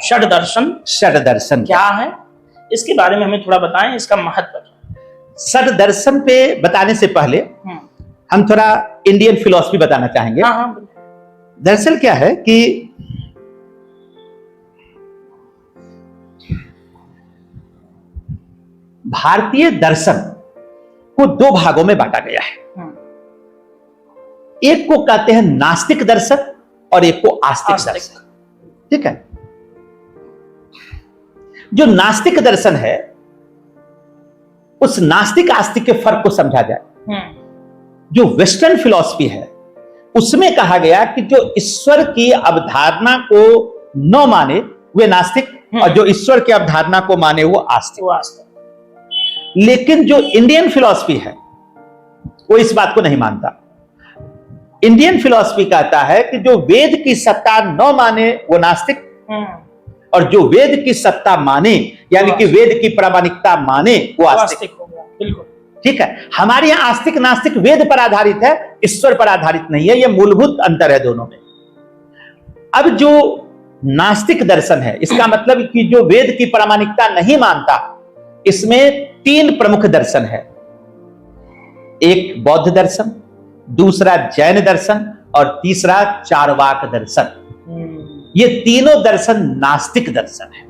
षड दर्शन क्या है, इसके बारे में हमें थोड़ा बताएं, इसका महत्व। षड दर्शन पे बताने से पहले हम थोड़ा इंडियन फिलॉसफी बताना चाहेंगे। दरअसल क्या है कि भारतीय दर्शन को 2 भागों में बांटा गया है। एक को कहते हैं नास्तिक दर्शन और एक को आस्तिक दर्शन। ठीक है। जो नास्तिक दर्शन है, उस नास्तिक आस्तिक के फर्क को समझा जाए। जो वेस्टर्न फिलॉसफी है उसमें कहा गया कि जो ईश्वर की अवधारणा को न माने वे नास्तिक, और जो ईश्वर की अवधारणा को माने वो आस्तिक। लेकिन जो इंडियन फिलॉसफी है वो इस बात को नहीं मानता। इंडियन फिलॉसफी कहता है कि जो वेद की सत्ता न माने वो नास्तिक, और जो वेद की सत्ता माने यानी कि वेद की प्रामाणिकता माने वो आस्तिक हो गया। बिल्कुल ठीक है। हमारे यहां आस्तिक नास्तिक वेद पर आधारित है, ईश्वर पर आधारित नहीं है। यह मूलभूत अंतर है दोनों में। अब जो नास्तिक दर्शन है, इसका मतलब कि जो वेद की प्रामाणिकता नहीं मानता, इसमें 3 प्रमुख दर्शन है। एक बौद्ध दर्शन, दूसरा जैन दर्शन, और तीसरा चार्वाक दर्शन। ये तीनों दर्शन नास्तिक दर्शन है,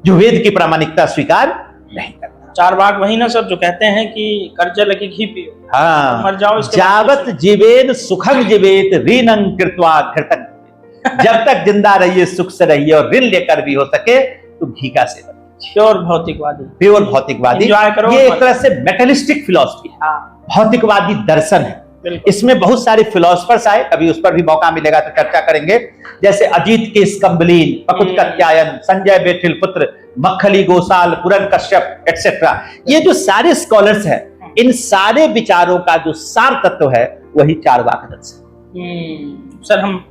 जो वेद की प्रामाणिकता स्वीकार नहीं करता। चार्वाक वही ना सर जो कहते हैं कि कर्जा लगे घी पियो, हाँ, मर जाओ, जावत जीवेन सुखम जीवेत ऋणं कृत्वा घृतं। जब तक जिंदा रहिए सुख से रहिए, और ऋण लेकर भी हो सके तो घी का सेवन। प्योर भौतिकवादी, करो। ये एक तरह से मेटलिस्टिक फिलॉसफी है, भौतिकवादी दर्शन है। इसमें बहुत सारे फिलोसफर्स आए, कभी उस पर भी मौका मिलेगा तो चर्चा करेंगे। जैसे अजीत के स्कम्बलीन, पकुत कात्यायन, संजय बेठिल पुत्र, मक्खली गोसाल, पुरन कश्यप एटसेट्रा। ये जो सारे स्कॉलर्स हैं, इन सारे विचारों का जो सार तत्व है वही चार्वाक दर्शन। सर हम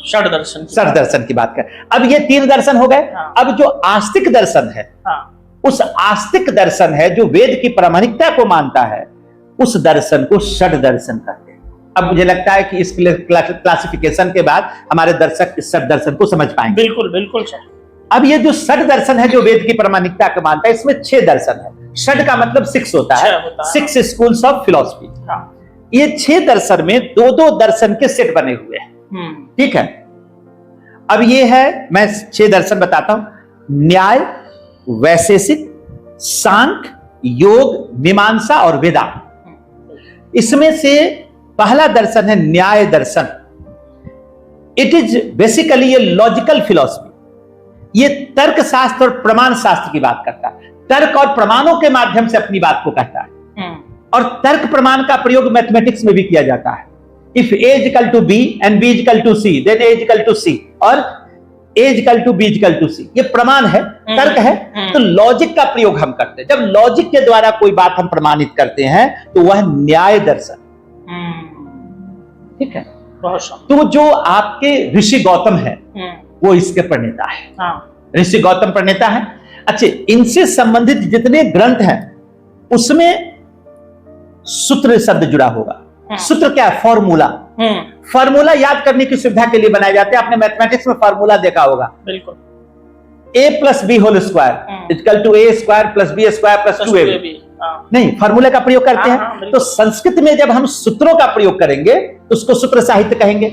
षड दर्शन की बात करें। अब ये 3 दर्शन हो गए। अब जो आस्तिक दर्शन है, उस आस्तिक दर्शन है जो वेद की प्रामाणिकता को मानता है, उस दर्शन को षड दर्शन कहते हैं। अब मुझे लगता है कि इस क्लासिफिकेशन के बाद हमारे दर्शक इस षड दर्शन को समझ पाएंगे। बिल्कुल बिल्कुल सर। अब ये जो षड दर्शन है जो वेद की प्रामाणिकता को मानता है, इसमें 6 दर्शन है। षड का मतलब 6 होता है, 6 स्कूल्स ऑफ फिलॉसफी। ये 6 दर्शन में 2-2 दर्शन के सेट बने हुए हैं। ठीक है। अब ये है, मैं 6 दर्शन बताता हूं। न्याय, वैशेषिक, सांख्य, योग, मीमांसा और वेदांत। इसमें से पहला दर्शन है न्याय दर्शन। It is basically a logical philosophy. ये तर्क शास्त्र और प्रमाण शास्त्र की बात करता है, तर्क और प्रमाणों के माध्यम से अपनी बात को कहता है। और तर्क प्रमाण का प्रयोग मैथमेटिक्स में भी किया जाता है। If A equal to B and B equal to C, then A equal to C, और A equal to B equal to C, ये प्रमाण है, तर्क है। तो लॉजिक का प्रयोग हम करते हैं। जब लॉजिक के द्वारा कोई बात हम प्रमाणित करते हैं तो वह न्याय दर्शन, ठीक है। तो जो आपके ऋषि गौतम है वो इसके प्रणेता है। ऋषि गौतम प्रणेता है। अच्छा, इनसे संबंधित जितने ग्रंथ हैं उसमें सूत्र शब्द जुड़ा होगा। सूत्र क्या है? फॉर्मूला। फॉर्मूला याद करने की सुविधा के लिए बनाए जाते हैं। आपने मैथमेटिक्स में फॉर्मूला देखा होगा, बिल्कुल। a plus B whole square equal to A square plus B square plus 2ab। नहीं, फॉर्मूले का प्रयोग करते हैं। तो संस्कृत में जब हम सूत्रों का प्रयोग करेंगे तो उसको सूत्र साहित्य कहेंगे।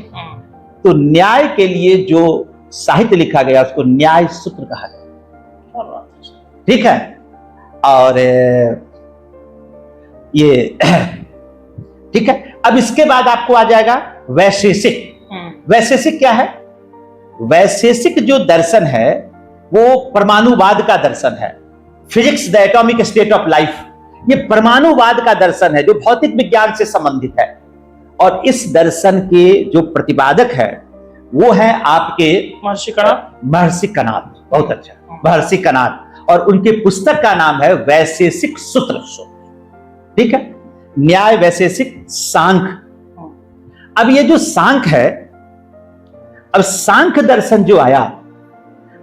तो न्याय के लिए जो साहित्य लिखा गया उसको न्याय सूत्र कहा गया, ठीक है। और ये ठीक है। अब इसके बाद आपको आ जाएगा वैशेषिक। वैशेषिक क्या है? वैशेषिक जो दर्शन है वो परमाणुवाद का दर्शन है। Physics the atomic state of life, ये परमाणुवाद का दर्शन है जो भौतिक विज्ञान से संबंधित है। और इस दर्शन के जो प्रतिपादक है वो है आपके महर्षि कणाद। बहुत अच्छा, महर्षि कणाद। और उनके पुस्तक का नाम है वैशेषिक सूत्र, ठीक है। न्याय वैशेषिक सांख्य। अब ये जो सांख्य है, अब सांख्य दर्शन जो आया,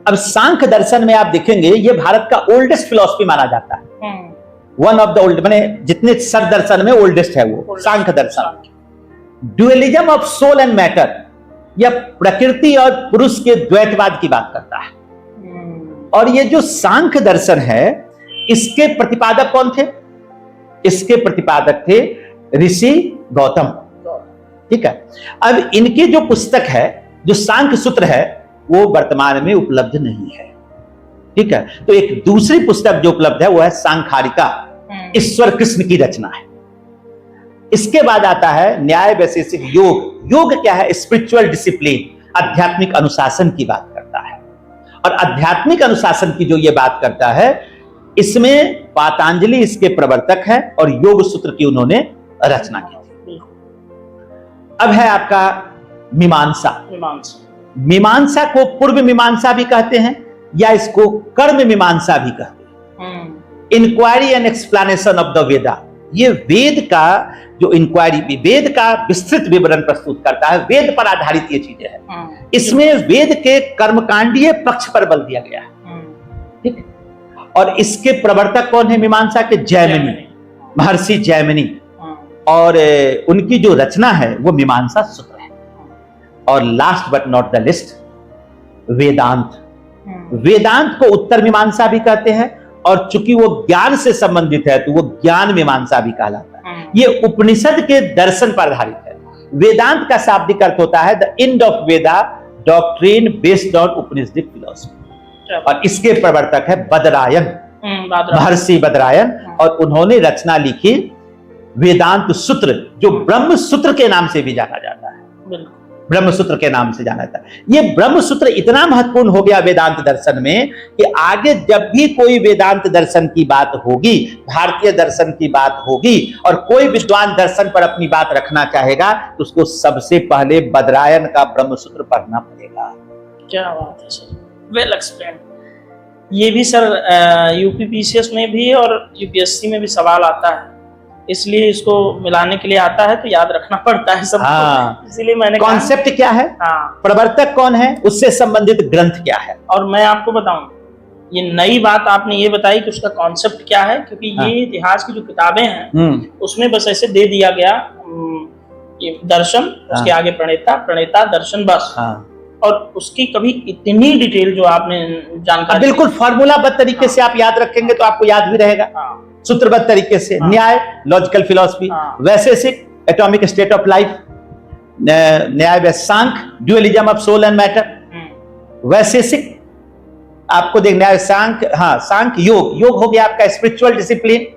अब सांख्य दर्शन में आप देखेंगे ये भारत का ओल्डेस्ट फिलॉसफी माना जाता है। वन ऑफ द ओल्ड, माने जितने सब दर्शन में ओल्डेस्ट है वो सांख्य दर्शन। Dualism of soul and matter, यह प्रकृति और पुरुष के द्वैतवाद की बात करता है। और ये जो सांख्य दर्शन है इसके प्रतिपादक कौन थे? इसके प्रतिपादक थे ऋषि गौतम, ठीक है। अब इनकी जो पुस्तक है, जो सांख्य सूत्र है, वो वर्तमान में उपलब्ध नहीं है, ठीक है। तो एक दूसरी पुस्तक जो उपलब्ध है वो है सांख्यारिका, ईश्वर कृष्ण की रचना है। इसके बाद आता है न्याय वैशेषिक योग। योग क्या है? स्पिरिचुअल डिसिप्लिन, आध्यात्मिक अनुशासन की बात करता है। और आध्यात्मिक अनुशासन की जो ये बात करता है, इसमें पातंजलि इसके प्रवर्तक है और योग सूत्र की उन्होंने रचना की थी। अब है आपका मीमांसा। मीमांसा को पूर्व मीमांसा भी कहते हैं या इसको कर्म मीमांसा भी कहते हैं। Inquiry and explanation of the Veda, ये वेद का जो इंक्वायरी, वेद का विस्तृत विवरण प्रस्तुत करता है। वेद पर आधारित ये चीजें हैं। इसमें वेद के कर्मकांडीय पक्ष पर बल दिया गया है, ठीक है। और इसके प्रवर्तक कौन है मीमांसा के? जैमिनी, महर्षि जैमिनी। और उनकी जो रचना है वो मीमांसा सूत्र है। और last but not the least, Vedanta. Vedanta को उत्तर मीमांसा भी कहते हैं और चूंकि वो ज्ञान से संबंधित है तो वो ज्ञान मीमांसा भी कहलाता है। ये उपनिषद के दर्शन पर आधारित है। वेदांत का शाब्दिक अर्थ होता है the end of Veda, doctrine based on Upanishadic philosophy. और इसके प्रवर्तक है बदरायन, महर्षि बदरायन। और उन्होंने रचना लिखी वेदांत सूत्र, जो ब्रह्म सूत्र के नाम से भी जाना जाता है। ब्रह्म सूत्र के नाम से जाना जाता है। ये ब्रह्म सूत्र इतना महत्वपूर्ण हो गया वेदांत दर्शन में कि आगे जब भी कोई वेदांत दर्शन की बात होगी, भारतीय दर्शन की बात होगी और कोई विद्वान दर्शन पर अपनी बात रखना चाहेगा तो उसको सबसे पहले बदरायन का ब्रह्म सूत्र पढ़ना पड़ेगा। क्या बात है सर, वेल एक्सप्लेन। ये भी सर यूपीपीसीएस में भी और यूपीएससी में भी सवाल आता है, इसलिए इसको मिलाने के लिए आता है तो याद रखना पड़ता है सबको। हाँ, इसीलिए मैंने कॉन्सेप्ट क्या है, हाँ, प्रवर्तक कौन है, उससे संबंधित ग्रंथ क्या है। और मैं आपको बताऊं, ये नई बात आपने ये बताई कि उसका कॉन्सेप्ट क्या है, क्योंकि हाँ, ये इतिहास की जो किताबें हैं उसमें बस ऐसे दे दिया गया ये दर्शन, उसके आगे प्रणेता, प्रणेता दर्शन, बस। और उसकी कभी इतनी डिटेल जो आपने जानकारी, बिल्कुल फॉर्मूलाबद्ध तरीके से आप याद रखेंगे तो आपको याद भी रहेगा। सूत्रबद्ध तरीके से Nyaya, logical philosophy, Vaisheshika atomic state of life, Nyaya Vaisheshika dualism of soul and matter, Vaisheshika आपको देख न्याय सांख्य, हाँ सांख्य योग, योग हो गया आपका स्पिरिचुअल डिसिप्लिन,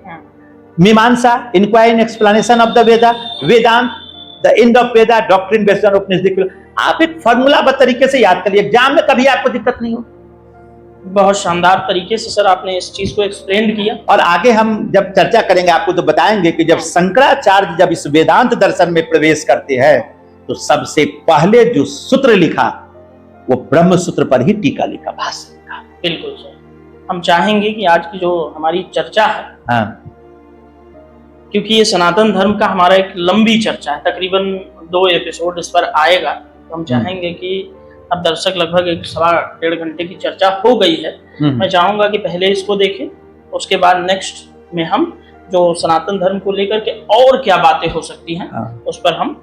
मीमांसा inquiry and explanation of the Veda, Vedanta the end of Veda, doctrine based on Upanishadic. आप एक फॉर्मूलाबद्ध तरीके से याद करिए, एग्जाम में कभी आपको दिक्कत नहीं हो। बहुत शानदार तरीके से सर आपने इस चीज को एक्सप्लेन किया। और आगे हम जब चर्चा करेंगे आपको तो बताएंगे कि जब शंकराचार्य जब इस वेदांत दर्शन में प्रवेश करते हैं तो सबसे पहले जो सूत्र लिखा वो ब्रह्म सूत्र पर ही टीका लिखा, भाष्य लिखा। बिल्कुल सर, हम चाहेंगे कि आज की जो हमारी चर्चा है, हाँ, क्योंकि ये सनातन धर्म का हमारा एक लंबी चर्चा है, तकरीबन 2 एपिसोड इस पर आएगा, तो हम चाहेंगे कि अब दर्शक लगभग 1.25 घंटे की चर्चा हो गई है। मैं चाहूंगा कि पहले इसको देखें, उसके बाद नेक्स्ट में हम जो सनातन धर्म को लेकर के और क्या बातें हो सकती हैं, उस पर हम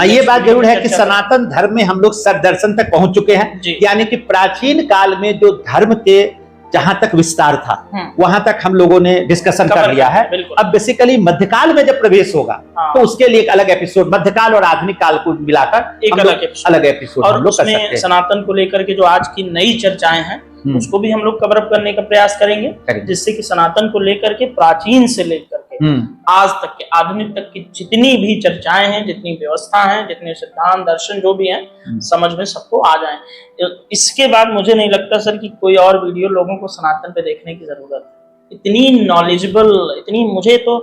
ये बात जरूर है कि सनातन धर्म में हम लोग सदर्शन तक पहुंच चुके हैं, यानी कि प्राचीन काल में जो धर्म के जहां तक विस्तार था वहां तक हम लोगों ने डिस्कशन कर लिया है। अब बेसिकली मध्यकाल में जब प्रवेश होगा तो उसके लिए एक अलग एपिसोड, मध्यकाल और आधुनिक काल को मिलाकर एक अलग एपिसोड और उसमें सनातन को लेकर के जो आज की नई चर्चाएं हैं उसको भी हम लोग कवर अप करने का प्रयास करेंगे, जिससे कि सनातन को लेकर के प्राचीन से लेकर के आज तक के आधुनिक तक की जितनी भी चर्चाएं हैं, जितनी व्यवस्था हैं, जितने सिद्धांत दर्शन जो भी हैं, समझ में सबको आ जाए। इसके बाद मुझे नहीं लगता सर कि कोई और वीडियो लोगों को सनातन पे देखने की जरूरत है। इतनी नॉलेजेबल, इतनी, मुझे तो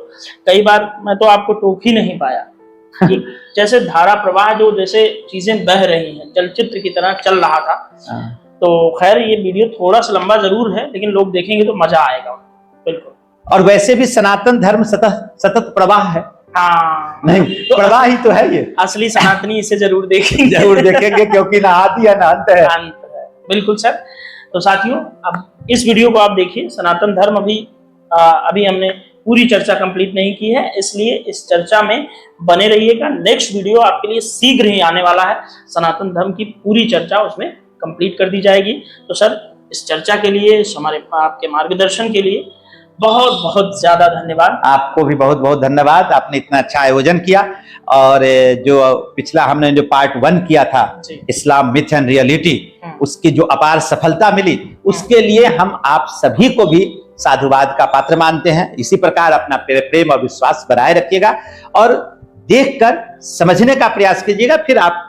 कई बार मैं तो आपको टोक ही नहीं पाया कि जैसे धारा प्रवाह जो जैसे चीजें बह रही हैं, चलचित्र की तरह चल रहा था। तो खैर ये वीडियो थोड़ा सा लंबा जरूर है, लेकिन लोग देखेंगे तो मजा आएगा। बिल्कुल। और वैसे भी सनातन धर्म सतत प्रवाह है। हाँ, नहीं तो प्रवाह ही तो है ये। असली सनातनी इसे जरूर देखेंगे, जरूर देखेंगे, क्योंकि ना आदि है ना अंत है। बिल्कुल सर। तो साथियों, अब इस वीडियो को आप देखिए। सनातन धर्म अभी हमने पूरी चर्चा कंप्लीट नहीं की है, इसलिए इस चर्चा में बने रहिएगा। नेक्स्ट वीडियो आपके लिए शीघ्र ही आने वाला है, सनातन धर्म की पूरी चर्चा उसमें कंप्लीट कर दी जाएगी। तो सर, इस चर्चा के लिए, हमारे आपके मार्गदर्शन के लिए बहुत बहुत ज्यादा धन्यवाद। आपको भी बहुत बहुत धन्यवाद, आपने इतना अच्छा आयोजन किया। और जो पिछला हमने जो पार्ट 1 किया था, इस्लाम मिथ एंड रियलिटी, उसकी जो अपार सफलता मिली, उसके लिए हम आप सभी को भी साधुवाद का पात्र मानते हैं। इसी प्रकार अपना प्रेम और विश्वास बनाए रखिएगा और देखकर समझने का प्रयास कीजिएगा, फिर आप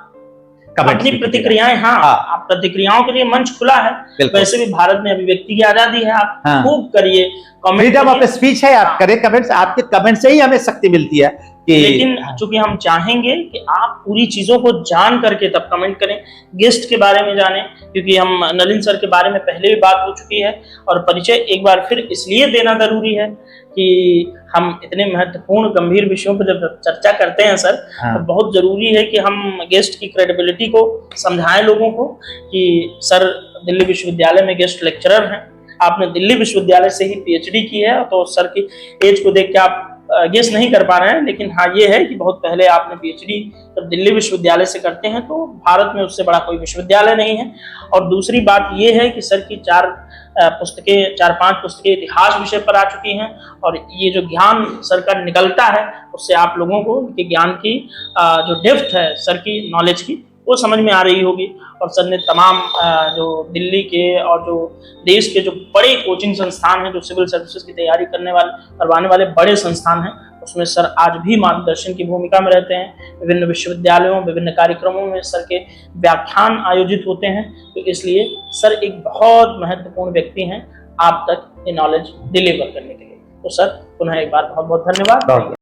अपनी प्रतिक्रियाएं, आप प्रतिक्रियाओं के लिए मंच खुला है। वैसे भी भारत में अभिव्यक्ति की आजादी है, आप खूब करिए, फ्रीडम ऑफ स्पीच है, आप करें कमेंट्स, आपके कमेंट से ही हमें शक्ति मिलती है। लेकिन चूंकि हम चाहेंगे कि आप पूरी चीजों को जान करके तब कमेंट करें, गेस्ट के बारे में जानें, क्योंकि हम नलिन सर के बारे में पहले भी बात हो चुकी है और परिचय एक बार फिर इसलिए देना जरूरी है कि हम इतने महत्वपूर्ण गंभीर विषयों पर जब चर्चा करते हैं सर, तो बहुत जरूरी है कि हम गेस्ट की क्रेडिबिलिटी को समझाएं लोगों को कि सर दिल्ली विश्वविद्यालय में गेस्ट लेक्चरर हैं, आपने दिल्ली विश्वविद्यालय से ही पीएचडी की है, तो सर की एज को देख के आप गेस नहीं कर पा रहे हैं, लेकिन हाँ ये है कि बहुत पहले आपने पीएचडी जब दिल्ली विश्वविद्यालय से करते हैं तो भारत में उससे बड़ा कोई विश्वविद्यालय नहीं है। और दूसरी बात ये है कि सर की 4-5 पुस्तकें इतिहास विषय पर आ चुकी हैं, और ये जो ज्ञान सर का निकलता है उससे आप लोगों को उनके ज्ञान की जो डेप्थ है सर की नॉलेज की, वो समझ में आ रही होगी। और सर ने तमाम जो दिल्ली के और जो देश के जो बड़े कोचिंग संस्थान हैं, जो सिविल सर्विसेज की तैयारी करवाने वाले बड़े संस्थान हैं, उसमें सर आज भी मार्गदर्शन की भूमिका में रहते हैं। विभिन्न विश्वविद्यालयों, विभिन्न कार्यक्रमों में सर के व्याख्यान आयोजित होते हैं। तो इसलिए सर एक बहुत महत्वपूर्ण व्यक्ति हैं आप तक ये नॉलेज डिलीवर करने के लिए। तो सर पुनः एक बार बहुत बहुत धन्यवाद।